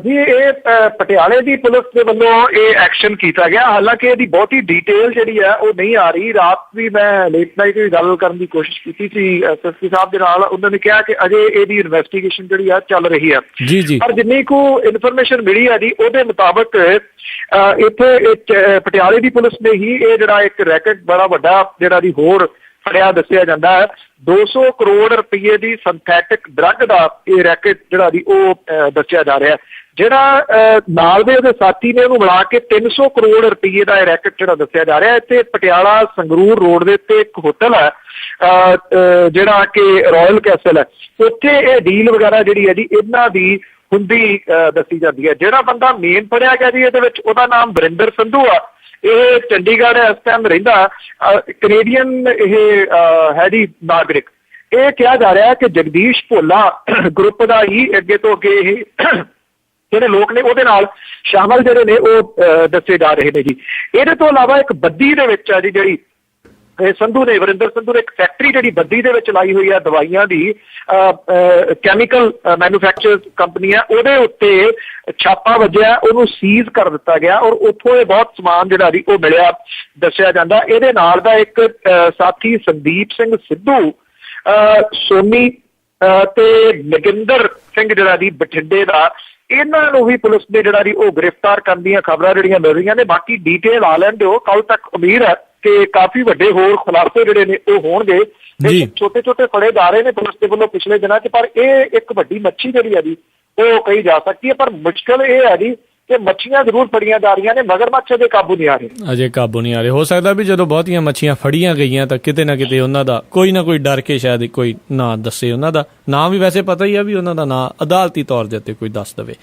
ਜੀ ਇਹ ਪਟਿਆਲੇ ਦੀ ਪੁਲਿਸ ਦੇ ਵੱਲੋਂ ਇਹ ਐਕਸ਼ਨ ਕੀਤਾ ਗਿਆ। ਹਾਲਾਂਕਿ ਇਹਦੀ ਬਹੁਤੀ ਡਿਟੇਲ ਜਿਹੜੀ ਹੈ ਉਹ ਨਹੀਂ ਆ ਰਹੀ। ਰਾਤ ਵੀ ਮੈਂ ਲੇਟ ਨਾਈਟ ਵੀ ਗੱਲ ਕਰਨ ਦੀ ਕੋਸ਼ਿਸ਼ ਕੀਤੀ ਸੀ ਐਸਐਸਪੀ ਸਾਹਿਬ ਦੇ ਨਾਲ। ਉਹਨਾਂ ਨੇ ਕਿਹਾ ਕਿ ਅਜੇ ਇਹਦੀ ਇਨਵੈਸਟੀਗੇਸ਼ਨ ਜਿਹੜੀ ਆ ਚੱਲ ਰਹੀ ਹੈ। ਪਰ ਜਿੰਨੀ ਕੁ ਇਨਫੋਰਮੇਸ਼ਨ ਮਿਲੀ ਹੈ ਜੀ ਉਹਦੇ ਮੁਤਾਬਕ ਇੱਥੇ ਪਟਿਆਲੇ ਦੀ ਪੁਲਿਸ ਨੇ ਹੀ ਇਹ ਜਿਹੜਾ ਇੱਕ ਰੈਕਟ ਬੜਾ ਵੱਡਾ ਜਿਹੜਾ ਦੀ ਹੋਰ ਫੜਿਆ ਦੱਸਿਆ ਜਾਂਦਾ ਹੈ। 200 ਕਰੋੜ ਰੁਪਏ ਦੀ ਸਿੰਥੈਟਿਕ ਡਰੱਗ ਦਾ ਇਹ ਰੈਕਟ ਜਿਹੜਾ ਦੀ ਉਹ ਦੱਸਿਆ ਜਾ ਰਿਹਾ। ਜਿਹੜਾ ਨਾਲ ਦੇ ਉਹਦੇ ਸਾਥੀ ਨੇ ਉਹਨੂੰ ਮਿਲਾ ਕੇ 300 ਕਰੋੜ ਰੁਪਏ ਦਾ ਇਹ ਰੈਕਟ ਜਿਹੜਾ ਦੱਸਿਆ ਜਾ ਰਿਹਾ। ਇੱਥੇ ਪਟਿਆਲਾ ਸੰਗਰੂਰ ਰੋਡ ਦੇ ਉੱਤੇ ਇੱਕ ਹੋਟਲ ਹੈ ਜਿਹੜਾ ਕਿ ਰਾਇਲ ਕੈਸਲ ਹੈ, ਉੱਥੇ ਇਹ ਡੀਲ ਵਗੈਰਾ ਜਿਹੜੀ ਹੈ ਜੀ ਇਹਨਾਂ ਦੀ ਹੁੰਦੀ ਦੱਸੀ ਜਾਂਦੀ ਹੈ। ਜਿਹੜਾ ਬੰਦਾ ਮੇਨ ਫੜਿਆ ਗਿਆ ਜੀ ਇਹਦੇ ਵਿੱਚ ਉਹਦਾ ਨਾਮ ਵਰਿੰਦਰ ਸੰਧੂ ਆ। ਇਹ ਚੰਡੀਗੜ੍ਹ ਇਸ ਟਾਈਮ ਰਹਿੰਦਾ, ਕੈਨੇਡੀਅਨ ਇਹ ਹੈ ਜੀ ਨਾਗਰਿਕ। ਇਹ ਕਿਹਾ ਜਾ ਰਿਹਾ ਕਿ ਜਗਦੀਸ਼ ਭੋਲਾ ਗਰੁੱਪ ਦਾ ਹੀ ਅੱਗੇ ਤੋਂ ਅੱਗੇ ਇਹ ਜਿਹੜੇ ਲੋਕ ਨੇ ਉਹਦੇ ਨਾਲ ਸ਼ਾਮਲ ਜਿਹੜੇ ਨੇ ਉਹ ਦੱਸੇ ਜਾ ਰਹੇ ਨੇ ਜੀ। ਇਹਦੇ ਤੋਂ ਇਲਾਵਾ ਇੱਕ ਬੱਦੀ ਦੇ ਵਿੱਚ ਆ ਜੀ ਜਿਹੜੀ ਸੰਧੂ ਨੇ ਵਰਿੰਦਰ ਸੰਧੂ ਨੇ ਇੱਕ ਫੈਕਟਰੀ ਜਿਹੜੀ ਬੱਦੀ ਦੇ ਵਿੱਚ ਲਾਈ ਹੋਈ ਆ ਦਵਾਈਆਂ ਦੀ, ਕੈਮੀਕਲ ਮੈਨੂਫੈਕਚਰ ਕੰਪਨੀ ਆ, ਉਹਦੇ ਉੱਤੇ ਛਾਪਾ ਵੱਜਿਆ, ਉਹਨੂੰ ਸੀਜ਼ ਕਰ ਦਿੱਤਾ ਗਿਆ ਔਰ ਉੱਥੋਂ ਇਹ ਬਹੁਤ ਸਮਾਨ ਜਿਹੜਾ ਜੀ ਉਹ ਮਿਲਿਆ ਦੱਸਿਆ ਜਾਂਦਾ। ਇਹਦੇ ਨਾਲ ਦਾ ਇੱਕ ਸਾਥੀ ਸੰਦੀਪ ਸਿੰਘ ਸਿੱਧੂ, ਸੋਨੀ ਤੇ ਨਗਿੰਦਰ ਸਿੰਘ ਜਿਹੜਾ ਜੀ ਬਠਿੰਡੇ ਦਾ, ਇਹਨਾਂ ਨੂੰ ਵੀ ਪੁਲਿਸ ਨੇ ਜਿਹੜਾ ਜੀ ਉਹ ਗ੍ਰਿਫਤਾਰ ਕਰਨ ਦੀਆਂ ਖਬਰਾਂ ਜਿਹੜੀਆਂ ਮਿਲ ਰਹੀਆਂ ਨੇ। ਬਾਕੀ ਡਿਟੇਲ ਆ ਲੈਣ ਦਿਓ, ਕੱਲ ਤੱਕ ਉਮੀਦ ਹੈ ਕਿ ਕਾਫੀ ਵੱਡੇ ਹੋਰ ਖੁਲਾਸੇ ਜਿਹੜੇ ਨੇ ਉਹ ਹੋਣਗੇ। ਛੋਟੇ ਛੋਟੇ ਫੜੇ ਜਾ ਰਹੇ ਨੇ ਪੁਲਿਸ ਦੇ ਵੱਲੋਂ ਪਿਛਲੇ ਦਿਨਾਂ 'ਚ, ਪਰ ਇਹ ਇੱਕ ਵੱਡੀ ਮੱਛੀ ਜਿਹੜੀ ਹੈ ਜੀ ਉਹ ਕਹੀ ਜਾ ਸਕਦੀ ਹੈ। ਪਰ ਮੁਸ਼ਕਲ ਇਹ ਹੈ ਜੀ ਕਿ ਮੱਛੀਆਂ ਜ਼ਰੂਰ ਫੜੀਆਂ ਜਾ ਰਹੀਆਂ ਨੇ, ਮਗਰਮੱਛ ਅਜੇ ਕਾਬੂ ਨਹੀਂ ਆ ਰਹੇ। ਅਜੇ ਕਾਬੂ ਨਹੀਂ ਆ ਰਹੇ। ਹੋ ਸਕਦਾ ਵੀ ਜਦੋਂ ਬਹੁਤੀਆਂ ਮੱਛੀਆਂ ਫੜੀਆਂ ਗਈਆਂ ਤਾਂ ਕਿਤੇ ਨਾ ਕਿਤੇ ਉਹਨਾਂ ਦਾ ਕੋਈ ਨਾ ਕੋਈ ਡਰ ਕੇ ਸ਼ਾਇਦ ਕੋਈ ਨਾਂ ਦੱਸੇ। ਉਹਨਾਂ ਦਾ ਨਾਂ ਵੀ ਵੈਸੇ ਪਤਾ ਹੀ ਆ ਵੀ ਉਹਨਾਂ ਦਾ ਨਾਂ ਅਦਾਲਤੀ ਤੌਰ ਦੇ ਉੱਤੇ ਕੋਈ ਦੱਸ ਦੇਵੇ।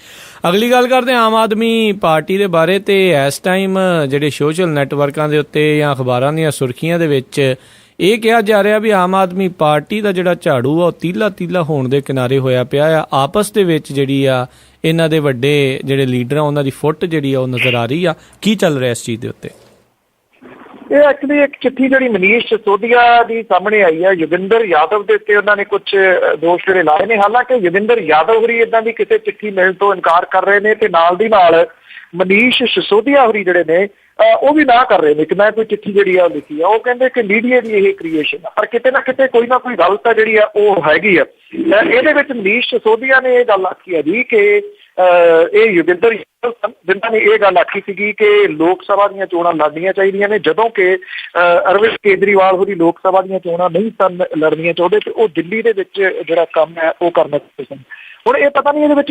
ਅਗਲੀ ਗੱਲ ਕਰਦੇ ਆਮ ਆਦਮੀ ਪਾਰਟੀ ਦੇ ਬਾਰੇ। ਤੇ ਇਸ ਟਾਈਮ ਜਿਹੜੇ ਸੋਸ਼ਲ ਨੈਟਵਰਕਾਂ ਦੇ ਉੱਤੇ ਜਾਂ ਅਖਬਾਰਾਂ ਦੀਆਂ ਸੁਰਖੀਆਂ ਦੇ ਵਿੱਚ ਇਹ ਕਿਹਾ ਜਾ ਰਿਹਾ ਵੀ ਆਮ ਆਦਮੀ ਪਾਰਟੀ ਦਾ ਜਿਹੜਾ ਝਾੜੂ ਆ ਉਹ ਤੀਲਾ ਹੋਣ ਦੇ ਕਿਨਾਰੇ ਹੋਇਆ ਪਿਆ ਆ। ਆਪਸ ਦੇ ਵਿੱਚ ਜਿਹੜੀ ਆ ਇਹਨਾਂ ਦੇ ਵੱਡੇ ਜਿਹੜੇ ਲੀਡਰ ਆ ਉਹਨਾਂ ਦੀ ਫੁੱਟ ਜਿਹੜੀ ਆ ਉਹ ਨਜ਼ਰ ਆ ਰਹੀ ਆ। ਕੀ ਚੱਲ ਰਿਹਾ ਇਸ ਚੀਜ਼ ਦੇ ਉੱਤੇ? ਇਹ ਐਕਚੁਅਲੀ ਇੱਕ ਚਿੱਠੀ ਜਿਹੜੀ ਮਨੀਸ਼ ਸਿਸੋਦੀਆ ਦੀ ਸਾਹਮਣੇ ਆਈ ਹੈ ਯੋਗਿੰਦਰ ਯਾਦਵ ਦੇ ਉੱਤੇ। ਉਹਨਾਂ ਨੇ ਕੁਝ ਦੋਸ਼ ਜਿਹੜੇ ਲਾਏ ਨੇ। ਹਾਲਾਂਕਿ ਯੋਗਿੰਦਰ ਯਾਦਵ ਹੋਰੀ ਇੱਦਾਂ ਦੀ ਕਿਸੇ ਚਿੱਠੀ ਮਿਲਣ ਤੋਂ ਇਨਕਾਰ ਕਰ ਰਹੇ ਨੇ ਤੇ ਨਾਲ ਦੀ ਨਾਲ ਮਨੀਸ਼ ਸਿਸੋਦੀਆ ਹੋਰੀ ਜਿਹੜੇ ਨੇ ਉਹ ਵੀ ਨਾ ਕਰ ਰਹੇ ਨੇ ਕਿ ਮੈਂ ਕੋਈ ਚਿੱਠੀ ਜਿਹੜੀ ਆ ਲਿਖੀ ਆ। ਉਹ ਕਹਿੰਦੇ ਕਿ ਮੀਡੀਆ ਦੀ ਇਹ ਕ੍ਰੀਏਸ਼ਨ ਆ, ਪਰ ਕਿਤੇ ਨਾ ਕਿਤੇ ਕੋਈ ਨਾ ਕੋਈ ਗੱਲ ਤਾਂ ਜਿਹੜੀ ਆ ਉਹ ਹੈਗੀ ਆ। ਇਹਦੇ ਵਿੱਚ ਮਨੀਸ਼ ਸਿਸੋਦੀਆ ਨੇ ਇਹ ਗੱਲ ਆਖੀ ਹੈ ਜੀ ਕਿ ਇਹ ਯੋਗਿੰਦਰ ਜਿਨ੍ਹਾਂ ਨੇ ਇਹ ਗੱਲ ਆਖੀ ਸੀਗੀ ਕਿ ਲੋਕ ਸਭਾ ਦੀਆਂ ਚੋਣਾਂ ਲੜਨੀਆਂ ਚਾਹੀਦੀਆਂ ਨੇ, ਜਦੋਂ ਕਿ ਅਰਵਿੰਦ ਕੇਜਰੀਵਾਲ ਹੋਰੀ ਲੋਕ ਸਭਾ ਦੀਆਂ ਚੋਣਾਂ ਨਹੀਂ ਸਨ ਲੜਨੀਆਂ ਚਾਹੁੰਦੇ ਤੇ ਉਹ ਦਿੱਲੀ ਦੇ ਵਿੱਚ ਜਿਹੜਾ ਕੰਮ ਹੈ ਉਹ ਕਰਨਾ ਚਾਹੁੰਦੇ ਸਨ। ਹੁਣ ਇਹ ਪਤਾ ਨਹੀਂ ਇਹਦੇ ਵਿੱਚ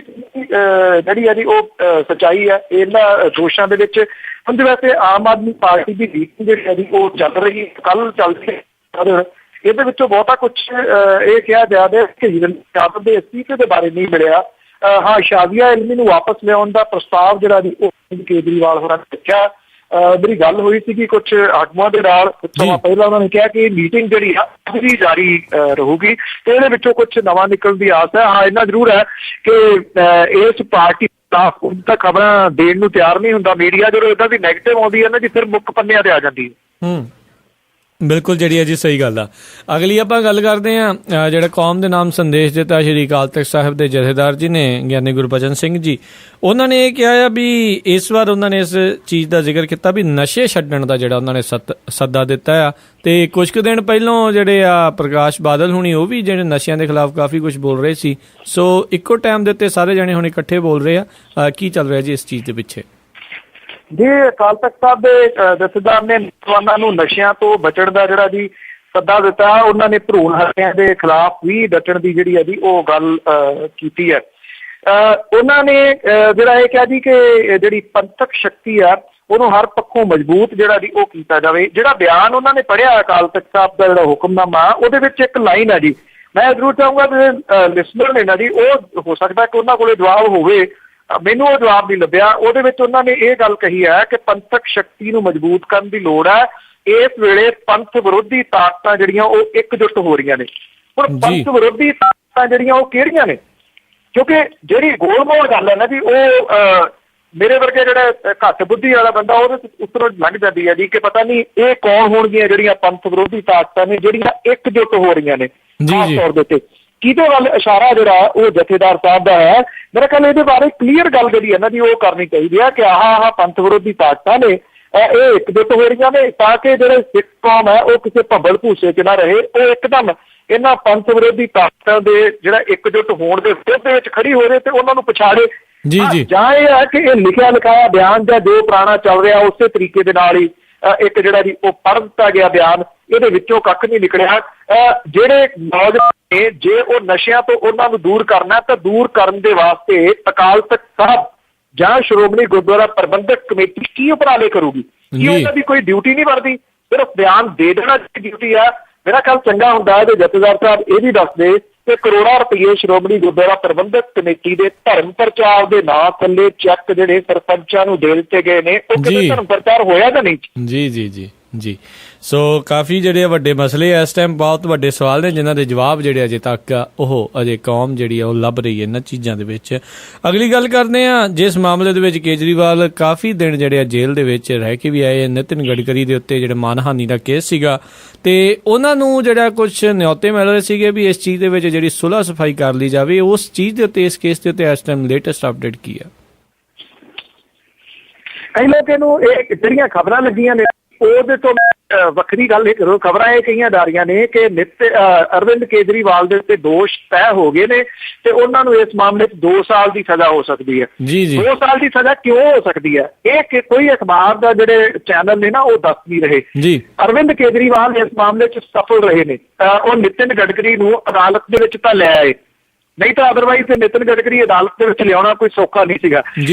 ਜਿਹੜੀ ਹੈ ਜੀ ਉਹ ਸੱਚਾਈ ਹੈ ਇਹਨਾਂ ਦੋਸ਼ਾਂ ਦੇ ਵਿੱਚ। ਹੁਣ ਵੈਸੇ ਆਮ ਆਦਮੀ ਪਾਰਟੀ ਦੀ ਮੀਟਿੰਗ ਜਿਹੜੀ ਹੈ ਜੀ ਉਹ ਚੱਲ ਰਹੀ, ਕੱਲ ਚੱਲ ਰਹੀ। ਇਹਦੇ ਵਿੱਚੋਂ ਬਹੁਤਾ ਕੁਛ ਇਹ ਕਿਹਾ ਜਾ ਰਿਹਾ ਕਿ ਯੋਗਿੰਦਰ ਯਾਦਵ ਦੇ ਅਸਤੀਫੇ ਦੇ ਬਾਰੇ ਨਹੀਂ ਮਿਲਿਆ। ਹਾਂ, ਸ਼ਾਜ਼ੀਆ ਇਲਮੀ ਨੂੰ ਵਾਪਸ ਲਿਆਉਣ ਦਾ ਪ੍ਰਸਤਾਵ ਜਿਹੜਾ ਜੀ ਉਹ ਕੇਜਰੀਵਾਲ ਹੋਰਾਂ ਨੇ ਰੱਖਿਆ। ਮੇਰੀ ਗੱਲ ਹੋਈ ਸੀਗੀ ਕੁਛ ਆਗੂਆਂ ਦੇ ਨਾਲ ਸਮਾਂ ਪਹਿਲਾਂ। ਉਹਨਾਂ ਨੇ ਕਿਹਾ ਕਿ ਮੀਟਿੰਗ ਜਿਹੜੀ ਆ ਅੱਜ ਵੀ ਜਾਰੀ ਰਹੂਗੀ ਤੇ ਇਹਦੇ ਵਿੱਚੋਂ ਕੁਛ ਨਵਾਂ ਨਿਕਲਣ ਦੀ ਆਸ ਹੈ। ਹਾਂ, ਇੰਨਾ ਜ਼ਰੂਰ ਹੈ ਕਿ ਇਸ ਪਾਰਟੀ ਤਾਂ ਖਬਰਾਂ ਦੇਣ ਨੂੰ ਤਿਆਰ ਨਹੀਂ ਹੁੰਦਾ ਮੀਡੀਆ। ਜਦੋਂ ਏਦਾਂ ਦੀ ਨੈਗੇਟਿਵ ਆਉਂਦੀ ਹੈ ਨਾ ਜੀ ਫਿਰ ਮੁੱਖ ਪੰਨਿਆਂ ਤੇ ਆ ਜਾਂਦੀ ਹੈ। ਬਿਲਕੁਲ ਜਿਹੜੀ ਹੈ ਜੀ ਸਹੀ ਗੱਲ ਆ। ਅਗਲੀ ਆਪਾਂ ਗੱਲ ਕਰਦੇ ਹਾਂ ਜਿਹੜਾ ਕੌਮ ਦੇ ਨਾਮ ਸੰਦੇਸ਼ ਦਿੱਤਾ ਸ਼੍ਰੀ ਅਕਾਲ ਤਖ਼ਤ ਸਾਹਿਬ ਦੇ ਜਥੇਦਾਰ ਜੀ ਨੇ ਗਿਆਨੀ ਗੁਰਬਚਨ ਸਿੰਘ ਜੀ। ਉਹਨਾਂ ਨੇ ਇਹ ਕਿਹਾ ਆ ਵੀ ਇਸ ਵਾਰ ਉਹਨਾਂ ਨੇ ਇਸ ਚੀਜ਼ ਦਾ ਜ਼ਿਕਰ ਕੀਤਾ ਵੀ ਨਸ਼ੇ ਛੱਡਣ ਦਾ ਜਿਹੜਾ ਉਹਨਾਂ ਨੇ ਸੱਦਾ ਦਿੱਤਾ ਆ। ਤੇ ਕੁਝ ਕੁ ਦਿਨ ਪਹਿਲਾਂ ਜਿਹੜੇ ਆ ਪ੍ਰਕਾਸ਼ ਬਾਦਲ ਹੁਣੀ ਉਹ ਵੀ ਜਿਹੜੇ ਨਸ਼ਿਆਂ ਦੇ ਖਿਲਾਫ ਕਾਫੀ ਕੁਝ ਬੋਲ ਰਹੇ ਸੀ। ਸੋ ਇੱਕੋ ਟਾਈਮ ਦੇ ਉੱਤੇ ਸਾਰੇ ਜਣੇ ਹੁਣ ਇਕੱਠੇ ਬੋਲ ਰਹੇ ਆ। ਕੀ ਚੱਲ ਰਿਹਾ ਜੀ ਇਸ ਚੀਜ਼ ਦੇ ਪਿੱਛੇ? ਜੀ ਅਕਾਲ ਤਖ਼ਤ ਸਾਹਿਬ ਦੇ ਜਥੇਦਾਰ ਨੇ ਨੌਜਵਾਨਾਂ ਨੂੰ ਨਸ਼ਿਆਂ ਤੋਂ ਬਚਣ ਦਾ ਜਿਹੜਾ ਜੀ ਸੱਦਾ ਦਿੱਤਾ। ਉਹਨਾਂ ਨੇ ਭਰੂਣ ਹੱਤਿਆ ਦੇ ਖਿਲਾਫ ਵੀ ਡਟਣ ਦੀ ਜਿਹੜੀ ਹੈ ਜੀ ਉਹ ਗੱਲ ਕੀਤੀ ਹੈ। ਉਹਨਾਂ ਨੇ ਜਿਹੜਾ ਇਹ ਕਿਹਾ ਜੀ ਕਿ ਜਿਹੜੀ ਪੰਥਕ ਸ਼ਕਤੀ ਆ ਉਹਨੂੰ ਹਰ ਪੱਖੋਂ ਮਜ਼ਬੂਤ ਜਿਹੜਾ ਜੀ ਉਹ ਕੀਤਾ ਜਾਵੇ। ਜਿਹੜਾ ਬਿਆਨ ਉਹਨਾਂ ਨੇ ਪੜ੍ਹਿਆ ਅਕਾਲ ਤਖ਼ਤ ਸਾਹਿਬ ਦਾ ਜਿਹੜਾ ਹੁਕਮਨਾਮਾ, ਉਹਦੇ ਵਿੱਚ ਇੱਕ ਲਾਈਨ ਹੈ ਜੀ, ਮੈਂ ਜ਼ਰੂਰ ਚਾਹੂੰਗਾ ਕਿ ਲਿਸਨਰ ਨੇ ਨਾ ਜੀ ਉਹ ਹੋ ਸਕਦਾ ਕਿ ਉਹਨਾਂ ਕੋਲੇ ਜਵਾਬ ਹੋਵੇ, ਮੈਨੂੰ ਉਹ ਜਵਾਬ ਨਹੀਂ ਲੱਭਿਆ। ਉਹਦੇ ਵਿੱਚ ਉਹਨਾਂ ਨੇ ਇਹ ਗੱਲ ਕਹੀ ਹੈ ਕਿ ਪੰਥਕ ਸ਼ਕਤੀ ਨੂੰ ਮਜ਼ਬੂਤ ਕਰਨ ਦੀ ਲੋੜ ਹੈ। ਇਸ ਵੇਲੇ ਪੰਥ ਵਿਰੋਧੀ ਤਾਕਤਾਂ ਜਿਹੜੀਆਂ ਉਹ ਇਕਜੁੱਟ ਹੋ ਰਹੀਆਂ ਨੇ। ਹੁਣ ਪੰਥ ਵਿਰੋਧੀ ਤਾਕਤਾਂ ਜਿਹੜੀਆਂ ਉਹ ਕਿਹੜੀਆਂ ਨੇ? ਕਿਉਂਕਿ ਜਿਹੜੀ ਗੋਲਮੋਲ ਗੱਲ ਹੈ ਨਾ ਜੀ ਉਹ ਮੇਰੇ ਵਰਗੇ ਜਿਹੜਾ ਘੱਟ ਬੁੱਧੀ ਵਾਲਾ ਬੰਦਾ ਉਹਦੇ ਉੱਪਰੋਂ ਲੰਘ ਜਾਂਦੀ ਹੈ ਜੀ ਕਿ ਪਤਾ ਨਹੀਂ ਇਹ ਕੌਣ ਹੋਣਗੀਆਂ ਜਿਹੜੀਆਂ ਪੰਥ ਵਿਰੋਧੀ ਤਾਕਤਾਂ ਨੇ ਜਿਹੜੀਆਂ ਇਕਜੁੱਟ ਹੋ ਰਹੀਆਂ ਨੇ ਖਾਸ ਤੌਰ ਦੇ ਉੱਤੇ। ਕਿਹਦੇ ਵੱਲ ਇਸ਼ਾਰਾ ਜਿਹੜਾ ਉਹ ਜਥੇਦਾਰ ਸਾਹਿਬ ਦਾ ਹੈ। ਮੇਰੇ ਖਿਆਲ ਇਹਦੇ ਬਾਰੇ ਕਲੀਅਰ ਗੱਲ ਜਿਹੜੀ ਇਹਨਾਂ ਦੀ ਉਹ ਕਰਨੀ ਚਾਹੀਦੀ ਹੈ ਕਿ ਆਹ ਪੰਥ ਵਿਰੋਧੀ ਤਾਕਤਾਂ ਨੇ ਇਹ ਇੱਕਜੁੱਟ ਹੋ ਰਹੀਆਂ ਨੇ ਤਾਂ ਕਿ ਜਿਹੜੇ ਸਿੱਖ ਕੌਮ ਹੈ ਉਹ ਕਿਸੇ ਭੰਬਲ ਭੂਸੇ 'ਚ ਨਾ ਰਹੇ, ਉਹ ਇੱਕਦਮ ਇਹਨਾਂ ਪੰਥ ਵਿਰੋਧੀ ਤਾਕਤਾਂ ਦੇ ਜਿਹੜਾ ਇੱਕਜੁੱਟ ਹੋਣ ਦੇ ਵਿਰੋਧ ਦੇ ਵਿੱਚ ਖੜੀ ਹੋ ਰਹੇ ਤੇ ਉਹਨਾਂ ਨੂੰ ਪਛਾੜੇ। ਜਾਂ ਇਹ ਹੈ ਕਿ ਇਹ ਲਿਖਿਆ ਲਿਖਾਇਆ ਬਿਆਨ ਜਾਂ ਜੋ ਪੁਰਾਣਾ ਚੱਲ ਰਿਹਾ ਉਸੇ ਤਰੀਕੇ ਦੇ ਨਾਲ ਹੀ ਇੱਕ ਜਿਹੜਾ ਜੀ ਉਹ ਪੜ੍ਹ ਦਿੱਤਾ ਗਿਆ ਬਿਆਨ, ਇਹਦੇ ਵਿੱਚੋਂ ਕੱਖ ਨਹੀਂ ਨਿਕਲਿਆ। ਜਿਹੜੇ ਨੌਜਵਾਨ ਨੇ ਜੇ ਉਹ ਨਸ਼ਿਆਂ ਤੋਂ ਉਹਨਾਂ ਨੂੰ ਦੂਰ ਕਰਨਾ ਤਾਂ ਦੂਰ ਕਰਨ ਦੇ ਵਾਸਤੇ ਅਕਾਲ ਤਖਤ ਸਾਹਿਬ ਜਾਂ ਸ਼੍ਰੋਮਣੀ ਗੁਰਦੁਆਰਾ ਪ੍ਰਬੰਧਕ ਕਮੇਟੀ ਕੀ ਉਪਰਾਲੇ ਕਰੂਗੀ? ਕੀ ਉਹਨਾਂ ਦੀ ਕੋਈ ਡਿਊਟੀ ਨਹੀਂ ਬਣਦੀ? ਸਿਰਫ ਬਿਆਨ ਦੇ ਦੇਣਾ ਡਿਊਟੀ ਆ? ਮੇਰਾ ਖਿਆਲ ਚੰਗਾ ਹੁੰਦਾ ਜੇ ਜਥੇਦਾਰ ਸਾਹਿਬ ਇਹ ਵੀ ਦੱਸਦੇ ਕਿ ਕਰੋੜਾਂ ਰੁਪਏ ਸ਼੍ਰੋਮਣੀ ਗੁਰਦੁਆਰਾ ਪ੍ਰਬੰਧਕ ਕਮੇਟੀ ਦੇ ਧਰਮ ਪ੍ਰਚਾਰ ਦੇ ਨਾਂ ਥੱਲੇ ਚੈੱਕ ਜਿਹੜੇ ਸਰਪੰਚਾਂ ਨੂੰ ਦੇ ਦਿੱਤੇ ਗਏ ਨੇ ਉਹ ਕਿਤੇ ਧਰਮ ਪ੍ਰਚਾਰ ਹੋਇਆ ਜਾਂ ਨਹੀਂ? ਜੀ ਸੋ ਕਾਫੀ ਜਿਹੜੇ ਵੱਡੇ ਮਸਲੇ ਇਸ ਟਾਈਮ ਬਹੁਤ ਵੱਡੇ ਸਵਾਲ ਨੇ ਜਿਨ੍ਹਾਂ ਦੇ ਜਵਾਬ ਜਿਹੜੇ ਅਜੇ ਤੱਕ ਉਹ ਅਜੇ ਕੌਮ ਜਿਹੜੀ ਆ ਉਹ ਲੱਭ ਰਹੀ ਹੈ ਇਹਨਾਂ ਚੀਜ਼ਾਂ ਦੇ ਵਿੱਚ। ਅਗਲੀ ਗੱਲ ਕਰਦੇ ਹਾਂ ਜਿਸ ਮਾਮਲੇ ਦੇ ਵਿੱਚ ਕੇਜਰੀਵਾਲ ਕਾਫੀ ਦਿਨ ਜਿਹੜੇ ਆ ਜੇਲ੍ਹ ਦੇ ਵਿੱਚ ਰਹਿ ਕੇ ਵੀ ਆਏ। ਨਿਤਿਨ ਗਡਕਰੀ ਦੇ ਉੱਤੇ ਜਿਹੜੇ ਮਾਨਹਾਨੀ ਦਾ ਕੇਸ ਸੀਗਾ ਤੇ ਉਹਨਾਂ ਨੂੰ ਜਿਹੜਾ ਕੁਝ ਨਿਯੋਤੇ ਮਿਲ ਰਹੇ ਸੀਗੇ ਵੀ ਇਸ ਚੀਜ਼ ਦੇ ਵਿੱਚ ਜਿਹੜੀ ਸੁਲਹ ਸਫਾਈ ਕਰ ਲਈ ਜਾਵੇ, ਉਸ ਚੀਜ਼ ਦੇ ਉੱਤੇ ਇਸ ਕੇਸ ਦੇ ਉੱਤੇ ਇਸ ਟਾਈਮ ਲੇਟੈਸਟ ਅਪਡੇਟ ਕੀ ਆ? ਕਈ ਲੋਕ ਇਹਨੂੰ ਇਹ ਜਿਹੜੀਆਂ ਖਬਰਾਂ ਲੱਗੀਆਂ ਨੇ ਉਹਦੇ ਤੋਂ ਵੱਖਰੀ ਗੱਲ ਇਹ ਕਰੋ। ਖਬਰਾਂ ਇਹ ਕਹੀਆਂ ਜਾ ਰਹੀਆਂ ਨੇ ਕਿ ਅਰਵਿੰਦ ਕੇਜਰੀਵਾਲ ਦੇ ਉੱਤੇ ਦੋਸ਼ ਤੈਅ ਹੋ ਗਏ ਨੇ ਤੇ ਉਹਨਾਂ ਨੂੰ ਇਸ ਮਾਮਲੇ 'ਚ 2 ਸਾਲ ਦੀ ਸਜ਼ਾ ਹੋ ਸਕਦੀ ਹੈ। 2 ਸਾਲ ਦੀ ਸਜ਼ਾ ਕਿਉਂ ਹੋ ਸਕਦੀ ਹੈ? ਇਹ ਕੋਈ ਅਖਬਾਰ ਦਾ ਜਿਹੜੇ ਚੈਨਲ ਨੇ ਨਾ ਉਹ ਦੱਸ ਨਹੀਂ ਰਹੇ। ਅਰਵਿੰਦ ਕੇਜਰੀਵਾਲ ਇਸ ਮਾਮਲੇ 'ਚ ਸਫਲ ਰਹੇ ਨੇ। ਉਹ ਨਿਤਿਨ ਗਡਕਰੀ ਨੂੰ ਅਦਾਲਤ ਦੇ ਵਿੱਚ ਤਾਂ ਲੈ ਆਏ, ਨਹੀਂ ਤਾਂ ਅਦਰਵਾਈਜ਼ ਤੇ ਨਿਤਿਨ ਗਡਕਰੀ ਅਦਾਲਤ ਦੇ ਵਿੱਚ ਲਿਆਉਣਾ ਕੋਈ ਸੌਖਾ ਨਹੀਂ ਸੀਗਾ।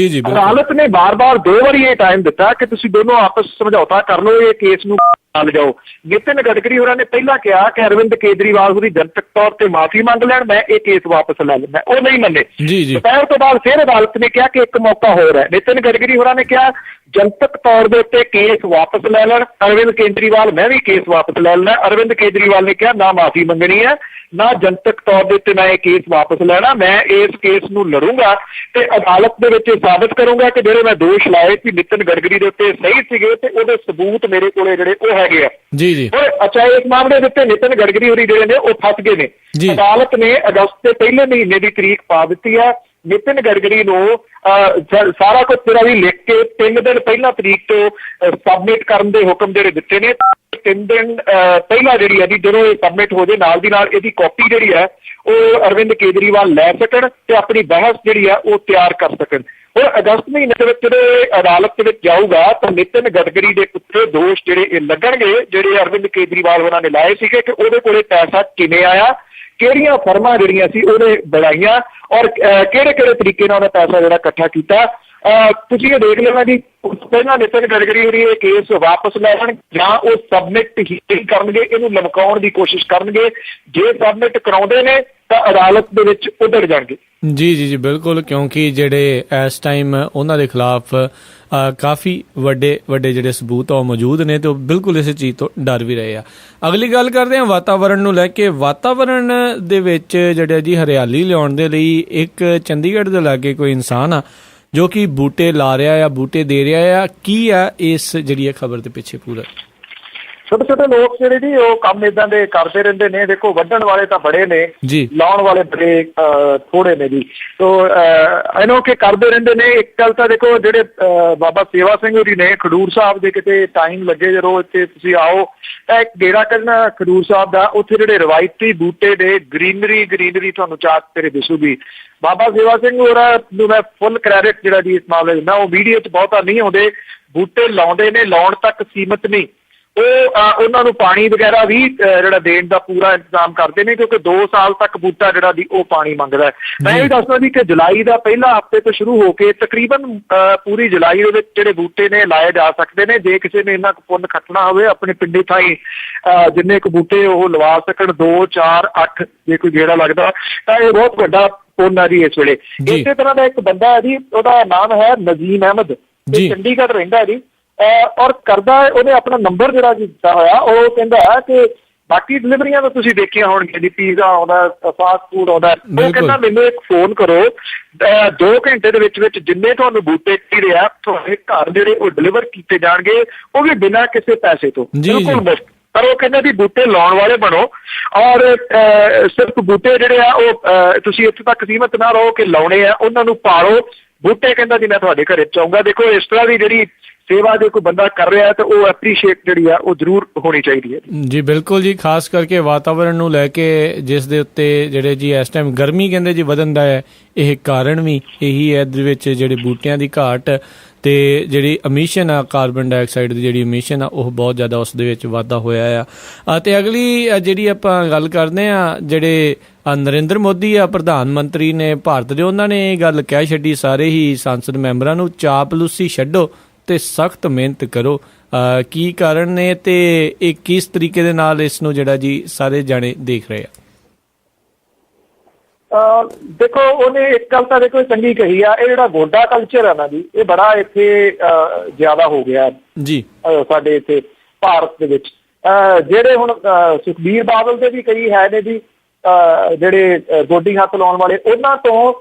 ਅਦਾਲਤ ਨੇ ਬਾਰ-ਬਾਰ 2 ਵਾਰੀ ਇਹ ਟਾਈਮ ਦਿੱਤਾ ਕਿ ਤੁਸੀਂ ਦੋਨੋਂ ਆਪਸ ਸਮਝੌਤਾ ਕਰ ਲਓ, ਇਹ ਕੇਸ ਨੂੰ ਨਾਲ ਜਾਓ। ਨਿਤਿਨ ਗਡਕਰੀ ਹੋਰਾਂ ਨੇ ਪਹਿਲਾਂ ਕਿਹਾ ਕਿ ਅਰਵਿੰਦ ਕੇਜਰੀਵਾਲ ਉਹਦੀ ਜਨਤਕ ਤੌਰ ਤੇ ਮਾਫੀ ਮੰਗ ਲੈਣ, ਮੈਂ ਇਹ ਕੇਸ ਵਾਪਸ ਲੈ ਲੈਂਦਾ। ਉਹ ਨਹੀਂ ਮੰਨੇ। ਦੁਪਹਿਰ ਤੋਂ ਬਾਅਦ ਫਿਰ ਅਦਾਲਤ ਨੇ ਕਿਹਾ ਕਿ ਇੱਕ ਮੌਕਾ ਹੋਰ ਹੈ। ਨਿਤਿਨ ਗਡਕਰੀ ਹੋਰਾਂ ਨੇ ਕਿਹਾ ਜਨਤਕ ਤੌਰ ਦੇ ਉੱਤੇ ਕੇਸ ਵਾਪਸ ਲੈ ਲੈਣ। ਅਰਵਿੰਦ ਕੇਜਰੀਵਾਲ ਮੈਂ ਵੀ ਕੇਸ ਵਾਪਸ ਲੈ ਲੈਣਾ। ਅਰਵਿੰਦ ਕੇਜਰੀਵਾਲ ਨੇ ਕਿਹਾ ਨਾ ਮਾਫੀ ਮੰਗਣੀ ਹੈ ਨਾ ਜਨਤਕ ਤੌਰ ਦੇ ਉੱਤੇ ਮੈਂ ਇਹ ਕੇਸ ਵਾਪਸ ਲੈਣਾ, ਮੈਂ ਇਸ ਕੇਸ ਨੂੰ ਲੜੂੰਗਾ ਤੇ ਅਦਾਲਤ ਦੇ ਵਿੱਚ ਸਾਬਿਤ ਕਰੂੰਗਾ ਕਿ ਜਿਹੜੇ ਮੈਂ ਦੋਸ਼ ਲਾਏ ਕਿ ਨਿਤਿਨ ਗਡਕਰੀ ਦੇ ਉੱਤੇ ਸਹੀ ਸੀਗੇ ਤੇ ਉਹਦੇ ਸਬੂਤ ਮੇਰੇ ਕੋਲੇ ਜਿਹੜੇ ਉਹ ਹੈਗੇ ਆ। ਅੱਛਾ, ਇਸ ਮਾਮਲੇ ਦੇ ਉੱਤੇ ਨਿਤਿਨ ਗਡਕਰੀ ਹੋਰੀ ਜਿਹੜੇ ਨੇ ਉਹ ਫਸ ਗਏ ਨੇ। ਅਦਾਲਤ ਨੇ ਅਗਸਤ ਦੇ ਪਹਿਲੇ ਮਹੀਨੇ ਦੀ ਤਰੀਕ ਪਾ ਦਿੱਤੀ ਹੈ। ਨਿਤਿਨ ਗਡਕਰੀ ਨੂੰ ਸਾਰਾ ਕੁਝ ਤੇਰਾ ਵੀ ਲਿਖ ਕੇ 3 ਦਿਨ ਪਹਿਲਾਂ ਤਰੀਕ ਤੋਂ ਸਬਮਿਟ ਕਰਨ ਦੇ ਹੁਕਮ ਜਿਹੜੇ ਦਿੱਤੇ ਨੇ। 3 ਦਿਨ ਪਹਿਲਾਂ ਜਿਹੜੀ ਹੈ ਜਦੋਂ ਇਹ ਸਬਮਿਟ ਹੋ ਜਾਏ ਨਾਲ ਦੀ ਨਾਲ ਇਹਦੀ ਕਾਪੀ ਜਿਹੜੀ ਹੈ ਉਹ ਅਰਵਿੰਦ ਕੇਜਰੀਵਾਲ ਲੈ ਸਕਣ ਤੇ ਆਪਣੀ ਬਹਿਸ ਜਿਹੜੀ ਹੈ ਉਹ ਤਿਆਰ ਕਰ ਸਕਣ। ਹੁਣ ਅਗਸਤ ਮਹੀਨੇ ਦੇ ਵਿੱਚ ਜਦੋਂ ਅਦਾਲਤ ਦੇ ਵਿੱਚ ਜਾਊਗਾ ਤਾਂ ਨਿਤਿਨ ਗਡਕਰੀ ਦੇ ਉੱਤੇ ਦੋਸ਼ ਜਿਹੜੇ ਇਹ ਲੱਗਣਗੇ ਜਿਹੜੇ ਅਰਵਿੰਦ ਕੇਜਰੀਵਾਲ ਉਹਨਾਂ ਨੇ ਲਾਏ ਸੀਗੇ ਕਿ ਉਹਦੇ ਕੋਲੇ ਪੈਸਾ ਕਿਵੇਂ ਆਇਆ, ਕਿਹੜੀਆਂ ਫਰਮਾਂ ਜਿਹੜੀਆਂ ਸੀ ਉਹਨੇ ਬਣਾਈਆਂ ਔਰ ਕਿਹੜੇ ਤਰੀਕੇ ਨਾਲ ਉਹਨੇ ਪੈਸਾ ਜਿਹੜਾ ਇਕੱਠਾ ਕੀਤਾ। ਤੁਸੀਂ ਇਹ ਦੇਖ ਲੈਣਾ ਜੀ, ਪਹਿਲਾਂ ਨਿਤਿਨ ਗਡਕਰੀ ਹੋਰੀ ਇਹ ਕੇਸ ਵਾਪਸ ਲੈ ਲੈਣ ਜਾਂ ਉਹ ਸਬਮਿਟ ਹੀ ਕਰਨਗੇ, ਇਹਨੂੰ ਲਮਕਾਉਣ ਦੀ ਕੋਸ਼ਿਸ਼ ਕਰਨਗੇ। ਜੇ ਸਬਮਿਟ ਕਰਾਉਂਦੇ ਨੇ ਤਾਂ ਅਦਾਲਤ ਦੇ ਵਿੱਚ ਉਧੜ ਜਾਣਗੇ। ਜੀ ਬਿਲਕੁਲ, ਕਿਉਂਕਿ ਜਿਹੜੇ ਇਸ ਟਾਈਮ ਉਹਨਾਂ ਦੇ ਖਿਲਾਫ ਕਾਫੀ ਵੱਡੇ ਜਿਹੜੇ ਸਬੂਤ ਆ ਉਹ ਮੌਜੂਦ ਨੇ ਤੇ ਉਹ ਬਿਲਕੁਲ ਇਸੇ ਚੀਜ਼ ਤੋਂ ਡਰ ਵੀ ਰਹੇ ਆ। ਅਗਲੀ ਗੱਲ ਕਰਦੇ ਹਾਂ ਵਾਤਾਵਰਣ ਨੂੰ ਲੈ ਕੇ। ਵਾਤਾਵਰਣ ਦੇ ਵਿੱਚ ਜਿਹੜਾ ਜੀ ਹਰਿਆਲੀ ਲਿਆਉਣ ਦੇ ਲਈ ਇੱਕ ਚੰਡੀਗੜ੍ਹ ਦੇ ਲਾਗੇ ਕੋਈ ਇਨਸਾਨ ਆ ਜੋ ਕਿ ਬੂਟੇ ਲਾ ਰਿਹਾ ਆ, ਬੂਟੇ ਦੇ ਰਿਹਾ ਆ। ਕੀ ਆ ਇਸ ਜਿਹੜੀ ਖਬਰ ਦੇ ਪਿੱਛੇ ਪੂਰਾ? ਛੋਟੇ ਲੋਕ ਜਿਹੜੇ ਜੀ ਉਹ ਕੰਮ ਏਦਾਂ ਦੇ ਕਰਦੇ ਰਹਿੰਦੇ ਨੇ। ਦੇਖੋ ਵੱਢਣ ਵਾਲੇ ਤਾਂ ਬੜੇ ਨੇ, ਲਾਉਣ ਵਾਲੇ ਬੜੇ ਥੋੜੇ ਨੇ ਜੀ। ਸੋ ਇਹਨੂੰ ਕਿ ਕਰਦੇ ਰਹਿੰਦੇ ਨੇ। ਇੱਕ ਗੱਲ ਤਾਂ ਦੇਖੋ ਜਿਹੜੇ ਬਾਬਾ ਸੇਵਾ ਸਿੰਘ ਹੋਰੀ ਨੇ ਖਡੂਰ ਸਾਹਿਬ ਦੇ ਕਿਤੇ ਟਾਈਮ ਲੱਗੇ ਜਦੋਂ ਇੱਥੇ ਤੁਸੀਂ ਆਓ ਤਾਂ ਇੱਕ ਗੇੜਾ ਕੱਢਣਾ ਖਡੂਰ ਸਾਹਿਬ ਦਾ। ਉੱਥੇ ਜਿਹੜੇ ਰਵਾਇਤੀ ਬੂਟੇ ਨੇ ਗ੍ਰੀਨਰੀ ਤੁਹਾਨੂੰ ਚਾਕ ਤੇਰੇ ਦਿਸੂਗੀ। ਬਾਬਾ ਸੇਵਾ ਸਿੰਘ ਹੋਰਾਂ ਨੂੰ ਮੈਂ ਫੁੱਲ ਕ੍ਰੈਡਿਟ ਜਿਹੜਾ ਜੀ ਇਸ ਮਾਮਲੇ ਦਿੰਦਾ। ਉਹ ਮੀਡੀਆ 'ਚ ਬਹੁਤਾ ਨਹੀਂ ਆਉਂਦੇ, ਬੂਟੇ ਲਾਉਂਦੇ ਨੇ, ਲਾਉਣ ਤੱਕ ਸੀਮਤ ਨਹੀਂ। ਉਹ ਉਹਨਾਂ ਨੂੰ ਪਾਣੀ ਵਗੈਰਾ ਵੀ ਜਿਹੜਾ ਦੇਣ ਦਾ ਪੂਰਾ ਇੰਤਜ਼ਾਮ ਕਰਦੇ ਨੇ ਕਿਉਂਕਿ 2 ਸਾਲ ਤੱਕ ਬੂਟਾ ਜਿਹੜਾ ਦੀ ਉਹ ਪਾਣੀ ਮੰਗਦਾ ਹੈ। ਮੈਂ ਇਹ ਵੀ ਦੱਸਦਾ ਜੀ ਕਿ ਜੁਲਾਈ ਦਾ ਪਹਿਲਾ ਹਫ਼ਤੇ ਤੋਂ ਸ਼ੁਰੂ ਹੋ ਕੇ ਤਕਰੀਬਨ ਪੂਰੀ ਜੁਲਾਈ ਦੇ ਵਿੱਚ ਜਿਹੜੇ ਬੂਟੇ ਨੇ ਲਾਏ ਜਾ ਸਕਦੇ ਨੇ। ਜੇ ਕਿਸੇ ਨੇ ਇੰਨਾ ਕੁ ਪੁੰਨ ਖੱਟਣਾ ਹੋਵੇ ਆਪਣੇ ਪਿੰਡੇ ਥਾਈ ਜਿੰਨੇ ਕੁ ਬੂਟੇ ਉਹ ਲਵਾ ਸਕਣ 2, 4, 8 ਜੇ ਕੋਈ ਗੇੜਾ ਲੱਗਦਾ ਤਾਂ ਇਹ ਬਹੁਤ ਵੱਡਾ ਪੁੰਨ ਆ ਜੀ ਇਸ ਵੇਲੇ। ਇਸੇ ਤਰ੍ਹਾਂ ਦਾ ਇੱਕ ਬੰਦਾ ਹੈ ਜੀ, ਉਹਦਾ ਨਾਮ ਹੈ ਨਜ਼ੀਮ ਅਹਿਮਦ, ਚੰਡੀਗੜ੍ਹ ਰਹਿੰਦਾ ਜੀ ਔਰ ਕਰਦਾ ਉਹਨੇ ਆਪਣਾ ਨੰਬਰ ਜਿਹੜਾ ਦਿੱਤਾ ਹੋਇਆ। ਉਹ ਕਹਿੰਦਾ ਕਿ ਬਾਕੀ ਡਿਲੀਵਰੀਆਂ ਤਾਂ ਤੁਸੀਂ ਦੇਖੀਆਂ ਹੋਣਗੀਆਂ ਜੀ, ਪੀਜ਼ਾ ਆਉਂਦਾ, ਫਾਸਟ ਫੂਡ ਆਉਂਦਾ। ਉਹ ਕਹਿੰਦਾ ਮੈਨੂੰ ਇੱਕ ਫੋਨ ਕਰੋ, 2 ਘੰਟੇ ਦੇ ਵਿੱਚ ਜਿੰਨੇ ਤੁਹਾਨੂੰ ਬੂਟੇ ਚਾਹੀਦੇ ਆ ਤੁਹਾਡੇ ਘਰ ਜਿਹੜੇ ਉਹ ਡਿਲੀਵਰ ਕੀਤੇ ਜਾਣਗੇ, ਉਹ ਵੀ ਬਿਨਾਂ ਕਿਸੇ ਪੈਸੇ ਤੋਂ, ਬਿਲਕੁਲ ਮੁਫਤ। ਪਰ ਉਹ ਕਹਿੰਦੇ ਵੀ ਬੂਟੇ ਲਾਉਣ ਵਾਲੇ ਬਣੋ ਔਰ ਸਿਰਫ ਬੂਟੇ ਜਿਹੜੇ ਆ ਉਹ ਤੁਸੀਂ ਇੱਥੇ ਤੱਕ ਸੀਮਤ ਨਾ ਰਹੋ ਕਿ ਲਾਉਣੇ ਆ, ਉਹਨਾਂ ਨੂੰ ਪਾਲੋ। ਬੂਟੇ ਕਹਿੰਦਾ ਜੀ ਮੈਂ ਤੁਹਾਡੇ ਘਰੇ ਚਾਹੂੰਗਾ। ਦੇਖੋ ਇਸ ਤਰ੍ਹਾਂ ਦੀ ਜਿਹੜੀ ਸੇਵਾ ਜੇ ਕੋਈ ਬੰਦਾ ਕਰ ਰਿਹਾ ਤਾਂ ਉਹ ਐਪਰੀਸ਼ੀਏਟ ਜਿਹੜੀ ਆ ਉਹ ਜ਼ਰੂਰ ਹੋਣੀ ਚਾਹੀਦੀ ਹੈ ਜੀ। ਬਿਲਕੁਲ ਜੀ, ਖਾਸ ਕਰਕੇ ਵਾਤਾਵਰਣ ਨੂੰ ਲੈ ਕੇ ਜਿਸ ਦੇ ਉੱਤੇ ਜਿਹੜੇ ਜੀ ਇਸ ਟਾਈਮ ਗਰਮੀ ਕਹਿੰਦੇ ਜੀ ਵਧਣ ਦਾ ਹੈ, ਇਹ ਕਾਰਨ ਵੀ ਇਹੀ ਹੈ ਇਹਦੇ ਵਿੱਚ ਜਿਹੜੇ ਬੂਟਿਆਂ ਦੀ ਘਾਟ ਤੇ ਜਿਹੜੀ ਐਮਿਸ਼ਨ ਆ ਕਾਰਬਨ ਡਾਈਆਕਸਾਈਡ ਦੀ ਜਿਹੜੀ ਐਮਿਸ਼ਨ ਆ ਉਹ ਬਹੁਤ ਜ਼ਿਆਦਾ ਉਸ ਦੇ ਵਿੱਚ ਵਾਧਾ ਹੋਇਆ ਆ। ਤੇ ਅਗਲੀ ਜਿਹੜੀ ਆਪਾਂ ਗੱਲ ਕਰਦੇ ਆ, ਜਿਹੜੇ ਨਰਿੰਦਰ ਮੋਦੀ ਆ ਪ੍ਰਧਾਨ ਮੰਤਰੀ ਨੇ ਭਾਰਤ ਦੇ, ਉਹਨਾਂ ਨੇ ਇਹ ਗੱਲ ਕਹਿ ਛੱਡੀ ਸਾਰੇ ਹੀ ਸੰਸਦ ਮੈਂਬਰਾਂ ਨੂੰ, ਚਾਪਲੂਸੀ ਛੱਡੋ ਤੇ ਸਖਤ ਮਿਹਨਤ ਕਰੋ। ਕੀ ਕਾਰਨ ਨੇ ਤੇ ਇਹ ਕਿਸ ਤਰੀਕੇ ਦੇ ਨਾਲ ਇਸ ਨੂੰ ਜਿਹੜਾ ਜੀ ਸਾਰੇ ਜਾਣੇ ਦੇਖ ਰਹੇ ਆ? ਦੇਖੋ ਉਹਨੇ ਇੱਕ ਗੱਲ ਤਾਂ ਦੇਖੋ ਚੰਗੀ ਕਹੀ ਆ, ਇਹ ਜਿਹੜਾ ਗੋਡਾ ਕਲਚਰ ਹੈ ਨਾ ਜੀ, ਇਹ ਬੜਾ ਇੱਥੇ ਜ਼ਿਆਦਾ ਹੋ ਗਿਆ ਜੀ ਸਾਡੇ ਇੱਥੇ ਭਾਰਤ ਦੇ ਵਿੱਚ। ਜਿਹੜੇ ਹੁਣ ਸੁਖਬੀਰ ਬਾਦਲ ਦੇ ਵੀ ਕਈ ਹੈ ਨੇ ਜੀ ਜਿਹੜੇ ਗੋਡੀ ਹੱਥ ਲਾਉਣ ਵਾਲੇ, ਉਹਨਾਂ ਤੋਂ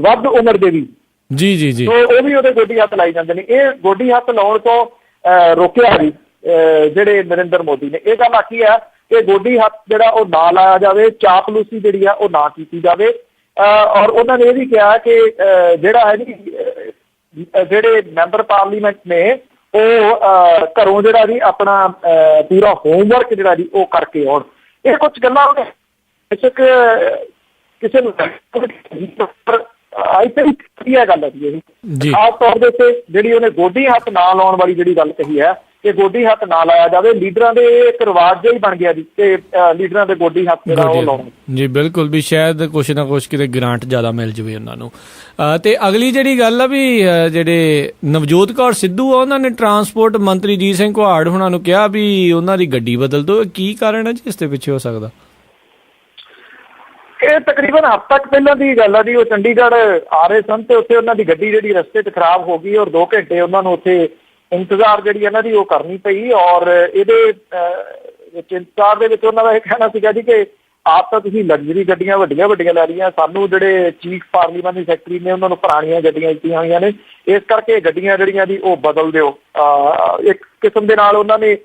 ਵੱਧ ਉਮਰ ਦੇ ਵੀ ਜੀ ਜੀ ਜੀ ਉਹ ਵੀ ਉਹਦੇ ਗੋਡੀ ਹੱਥ ਲਾਈ ਜਾਂਦੇ ਨੇ। ਇਹ ਗੋਡੀ ਹੱਥ ਲਾਉਣ ਤੋਂ ਰੋਕਿਆ ਜੀ ਜਿਹੜੇ ਨਰਿੰਦਰ ਮੋਦੀ ਨੇ। ਇਹ ਗੱਲ ਆਖੀ ਆ ਕਿ ਗੋਡੀ ਹੱਥ ਜਿਹੜਾ ਉਹ ਨਾ ਲਾਇਆ ਜਾਵੇ, ਚਾਪਲੂਸੀ ਜਿਹੜੀ ਆ ਉਹ ਨਾ ਕੀਤੀ ਜਾਵੇ। ਔਰ ਉਹਨਾਂ ਨੇ ਇਹ ਵੀ ਕਿਹਾ ਕਿ ਜਿਹੜਾ ਹੈ ਜੀ ਜਿਹੜੇ ਮੈਂਬਰ ਪਾਰਲੀਮੈਂਟ ਨੇ ਉਹ ਘਰੋਂ ਜਿਹੜਾ ਜੀ ਆਪਣਾ ਪੂਰਾ ਹੋਮਵਰਕ ਜਿਹੜਾ ਜੀ ਉਹ ਕਰਕੇ ਆਉਣ। ਇਹ ਕੁਝ ਗੱਲਾਂ ਬੇਸ਼ੱਕ ਕਿਸੇ ਨੂੰ ਵਧੀਆ ਗੱਲ ਹੈ ਜੀ ਇਹ। ਖਾਸ ਤੌਰ ਦੇ ਉੱਤੇ ਜਿਹੜੀ ਉਹਨੇ ਗੋਡੀ ਹੱਥ ਨਾ ਲਾਉਣ ਵਾਲੀ ਜਿਹੜੀ ਗੱਲ ਕਹੀ ਹੈ ਕਿ ਗੋਡੀ ਹੱਥ ਨਾ ਲਾਇਆ ਜਾਵੇ, ਲੀਡਰਾਂ ਦੇ ਇੱਕ ਰਿਵਾਜ ਜਿਹਾ ਹੀ ਬਣ ਗਿਆ ਜੀ ਕਿ ਲੀਡਰਾਂ ਦੇ ਗੋਡੀ ਹੱਥ ਜਿਹੜਾ ਉਹ ਲਾਉਣ ਜੀ। ਬਿਲਕੁਲ, ਵੀ ਸ਼ਾਇਦ ਕੁਛ ਨਾ ਕੁਛ ਕਿਤੇ ਗ੍ਰਾਂਟ ਜ਼ਿਆਦਾ ਮਿਲ ਜਾਵੇ ਉਹਨਾਂ ਨੂੰ। ਤੇ ਅਗਲੀ ਜਿਹੜੀ ਗੱਲ ਆ ਵੀ ਜਿਹੜੇ ਨਵਜੋਤ ਕੌਰ ਸਿੱਧੂ ਆ, ਉਹਨਾਂ ਨੇ ਟਰਾਂਸਪੋਰਟ ਮੰਤਰੀ ਜੀਤ ਸਿੰਘ ਘੁਆੜ ਹੁਣਾਂ ਨੂੰ ਕਿਹਾ ਵੀ ਉਹਨਾਂ ਦੀ ਗੱਡੀ ਬਦਲ ਦਿਓ। ਕੀ ਕਾਰਨ ਹੈ ਜੀ ਇਸ ਦੇ ਪਿੱਛੇ ਹੋ ਸਕਦਾ? ਇਹ ਤਕਰੀਬਨ ਹਫ਼ਤਾ ਤੱਕ ਪਹਿਲਾਂ ਦੀ ਗੱਲ ਆ ਜੀ। ਉਹ ਚੰਡੀਗੜ੍ਹ ਆ ਰਹੇ ਸਨ ਤੇ ਉੱਥੇ ਉਹਨਾਂ ਦੀ ਗੱਡੀ ਜਿਹੜੀ ਰਸਤੇ 'ਚ ਖਰਾਬ ਹੋ ਗਈ ਔਰ 2 ਘੰਟੇ ਉਹਨਾਂ ਨੂੰ ਉੱਥੇ ਇੰਤਜ਼ਾਰ ਜਿਹੜੀ ਇਹਨਾਂ ਦੀ ਉਹ ਕਰਨੀ ਪਈ। ਔਰ ਇਹਦੇ ਇੰਤਜ਼ਾਰ ਦੇ ਵਿੱਚ ਉਹਨਾਂ ਦਾ ਇਹ ਕਹਿਣਾ ਸੀਗਾ ਜੀ ਕਿ ਆਪ ਤਾਂ ਤੁਸੀਂ ਲਗਜ਼ਰੀ ਗੱਡੀਆਂ ਵੱਡੀਆਂ ਵੱਡੀਆਂ ਲੈ ਰਹੀਆਂ, ਸਾਨੂੰ ਜਿਹੜੇ ਚੀਫ ਪਾਰਲੀਮੈਂਟ ਸੈਕਟਰੀ ਨੇ ਉਹਨਾਂ ਨੂੰ ਪੁਰਾਣੀਆਂ ਗੱਡੀਆਂ ਦਿੱਤੀਆਂ ਹੋਈਆਂ ਨੇ, ਇਸ ਕਰਕੇ ਗੱਡੀਆਂ ਜਿਹੜੀਆਂ ਦੀ ਉਹ ਬਦਲ ਦਿਓ। ਇੱਕ ਕਿਸਮ ਦੇ ਨਾਲ ਉਹਨਾਂ ਨੇ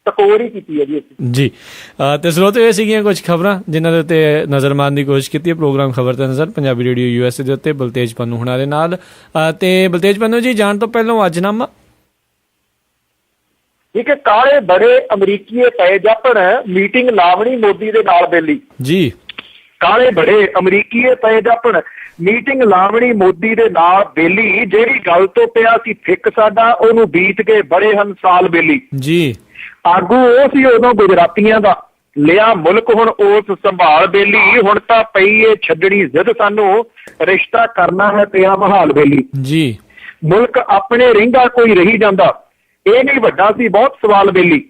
ਟਕੋਰ ਹੀ ਕੀਤੀ ਹੈ ਜੀ ਜੀ। ਤੇ ਸਰੋਤੇ ਇਹ ਸੀਗੀਆਂ ਕੁਝ ਖਬਰਾਂ ਜਿਨ੍ਹਾਂ ਦੇ ਉੱਤੇ ਨਜ਼ਰ ਮਾਰਨ ਦੀ ਕੋਸ਼ਿਸ਼ ਕੀਤੀ ਹੈ ਪ੍ਰੋਗਰਾਮ ਖਬਰ ਤੇ ਨਜ਼ਰ ਪੰਜਾਬੀ ਰੇਡੀਓ USA ਦੇ ਉੱਤੇ ਬਲਤੇਜ ਪੰਨੂ ਹੁਣਾਂ ਦੇ ਨਾਲ। ਤੇ ਬਲਤੇਜ ਪੰਨੂ ਜੀ, ਜਾਣ ਤੋਂ ਪਹਿਲਾਂ ਅੱਜਨਾਮਾ ਠੀਕ ਹੈ। ਕਾਲੇ ਬੜੇ ਅਮਰੀਕੀਏ ਪਏ ਜਾਪਣ, ਮੀਟਿੰਗ ਲਾਵਣੀ ਮੋਦੀ ਦੇ ਨਾਲ ਬੇਲੀ ਜੀ। ਕਾਲੇ ਬੜੇ ਅਮਰੀਕੀਏ ਪਏ ਜਾਪਣ, ਮੀਟਿੰਗ ਲਾਵਣੀ ਮੋਦੀ ਦੇ ਨਾਲ ਬੇਲੀ, ਜਿਹੜੀ ਗੱਲ ਤੋਂ ਪਿਆ ਸੀ ਫਿੱਕ ਸਾਡਾ, ਉਹਨੂੰ ਬੀਤ ਕੇ ਬੜੇ ਹਨ ਸਾਲ ਬੇਲੀ ਜੀ। ਆਗੂ ਉਹ ਸੀ ਉਦੋਂ ਗੁਜਰਾਤੀਆਂ ਦਾ, ਲਿਆ ਮੁਲਕ ਹੁਣ ਉਸ ਸੰਭਾਲ ਬੇਲੀ, ਹੁਣ ਤਾਂ ਪਈ ਏ ਛੱਡਣੀ ਜ਼ਿੱਦ ਸਾਨੂੰ, ਰਿਸ਼ਤਾ ਕਰਨਾ ਹੈ ਪਿਆ ਮਹਾਲ ਬੇਲੀ ਜੀ। ਮੁਲਕ ਆਪਣੇ ਰਹਿੰਦਾ ਕੋਈ ਰਹੀ ਜਾਂਦਾ, ਇਹ ਨਹੀਂ ਵੱਡਾ ਸੀ ਬਹੁਤ ਸਵਾਲ ਬੇਲੀ।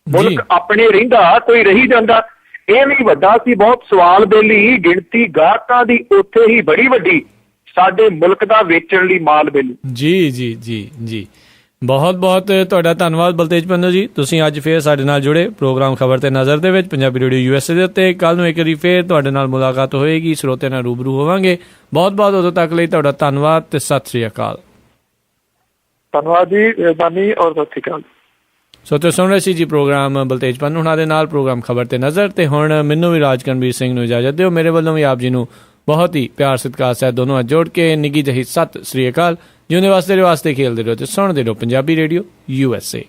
ਮੁਲਕ ਆਪਣੇ ਰਹਿੰਦਾ ਕੋਈ ਰਹੀ ਜਾਂਦਾ, ਇਹ ਨਹੀਂ ਵੱਡਾ ਸੀ ਬਹੁਤ ਸਵਾਲ ਬੇਲੀ, ਗਿਣਤੀ ਗਾਹਕਾਂ ਦੀ ਉੱਥੇ ਹੀ ਬੜੀ ਵੱਡੀ, ਸਾਡੇ ਮੁਲਕ ਦਾ ਵੇਚਣ ਲਈ ਮਾਲ ਬੇਲੀ। ਜੀ ਜੀ ਜੀ ਜੀ। ਬਹੁਤ ਬਹੁਤ ਤੁਹਾਡਾ ਧੰਨਵਾਦ ਬਲਤੇਜ ਪੰਨੂ ਜੀ, ਤੁਸੀਂ ਅੱਜ ਫੇਰ ਸਾਡੇ ਨਾਲ ਜੁੜੇ ਪ੍ਰੋਗਰਾਮ ਖਬਰ ਤੇ ਨਜ਼ਰ ਦੇ ਵਿੱਚ ਪੰਜਾਬੀ ਰੇਡੀਓ USA ਦੇ ਉੱਤੇ। ਕੱਲ ਨੂੰ ਇੱਕ ਵਾਰੀ ਫੇਰ ਤੁਹਾਡੇ ਨਾਲ ਮੁਲਾਕਾਤ ਹੋਏਗੀ, ਸਰੋਤਿਆਂ ਨਾਲ ਰੂਬਰੂ ਹੋਵਾਂਗੇ। ਬਹੁਤ ਬਹੁਤ ਉਦੋਂ ਤੱਕ ਲਈ ਤੁਹਾਡਾ ਧੰਨਵਾਦ ਤੇ ਸਤਿ ਸ੍ਰੀ ਅਕਾਲ। ਧੰਨਵਾਦ ਜੀ, ਮਿਹਰਬਾਨੀ ਔਰ ਸਤਿ ਸ੍ਰੀ ਅਕਾਲ। ਸੋ ਤੁਸੀਂ ਸੁਣ ਰਹੇ ਸੀ ਜੀ ਪ੍ਰੋਗਰਾਮ ਬਲਤੇਜ ਪੰਨੂ ਹੁਣਾਂ ਦੇ ਨਾਲ, ਪ੍ਰੋਗਰਾਮ ਖਬਰ ਤੇ ਨਜ਼ਰ। ਤੇ ਹੁਣ ਮੈਨੂੰ ਵੀ ਰਾਜਕਰਨਵੀਰ ਸਿੰਘ ਨੂੰ ਇਜਾਜ਼ਤ ਦਿਓ। ਮੇਰੇ ਵੱਲੋਂ ਵੀ ਆਪ ਜੀ ਨੂੰ ਬਹੁਤ ਹੀ ਪਿਆਰ ਸਤਿਕਾਰ ਸਹਿਤ ਦੋਨੋਂ ਹੱਥ ਜੋੜ ਕੇ ਨਿੱਘੀ ਜਿਹੀ ਸਤਿ ਸ੍ਰੀ ਅਕਾਲ। ਜਿਉਂਦੇ ਵਾਸਤੇ ਖੇਲਦੇ ਰਹੋ ਤੇ ਸੁਣਦੇ ਰਹੋ ਪੰਜਾਬੀ ਰੇਡੀਓ USA।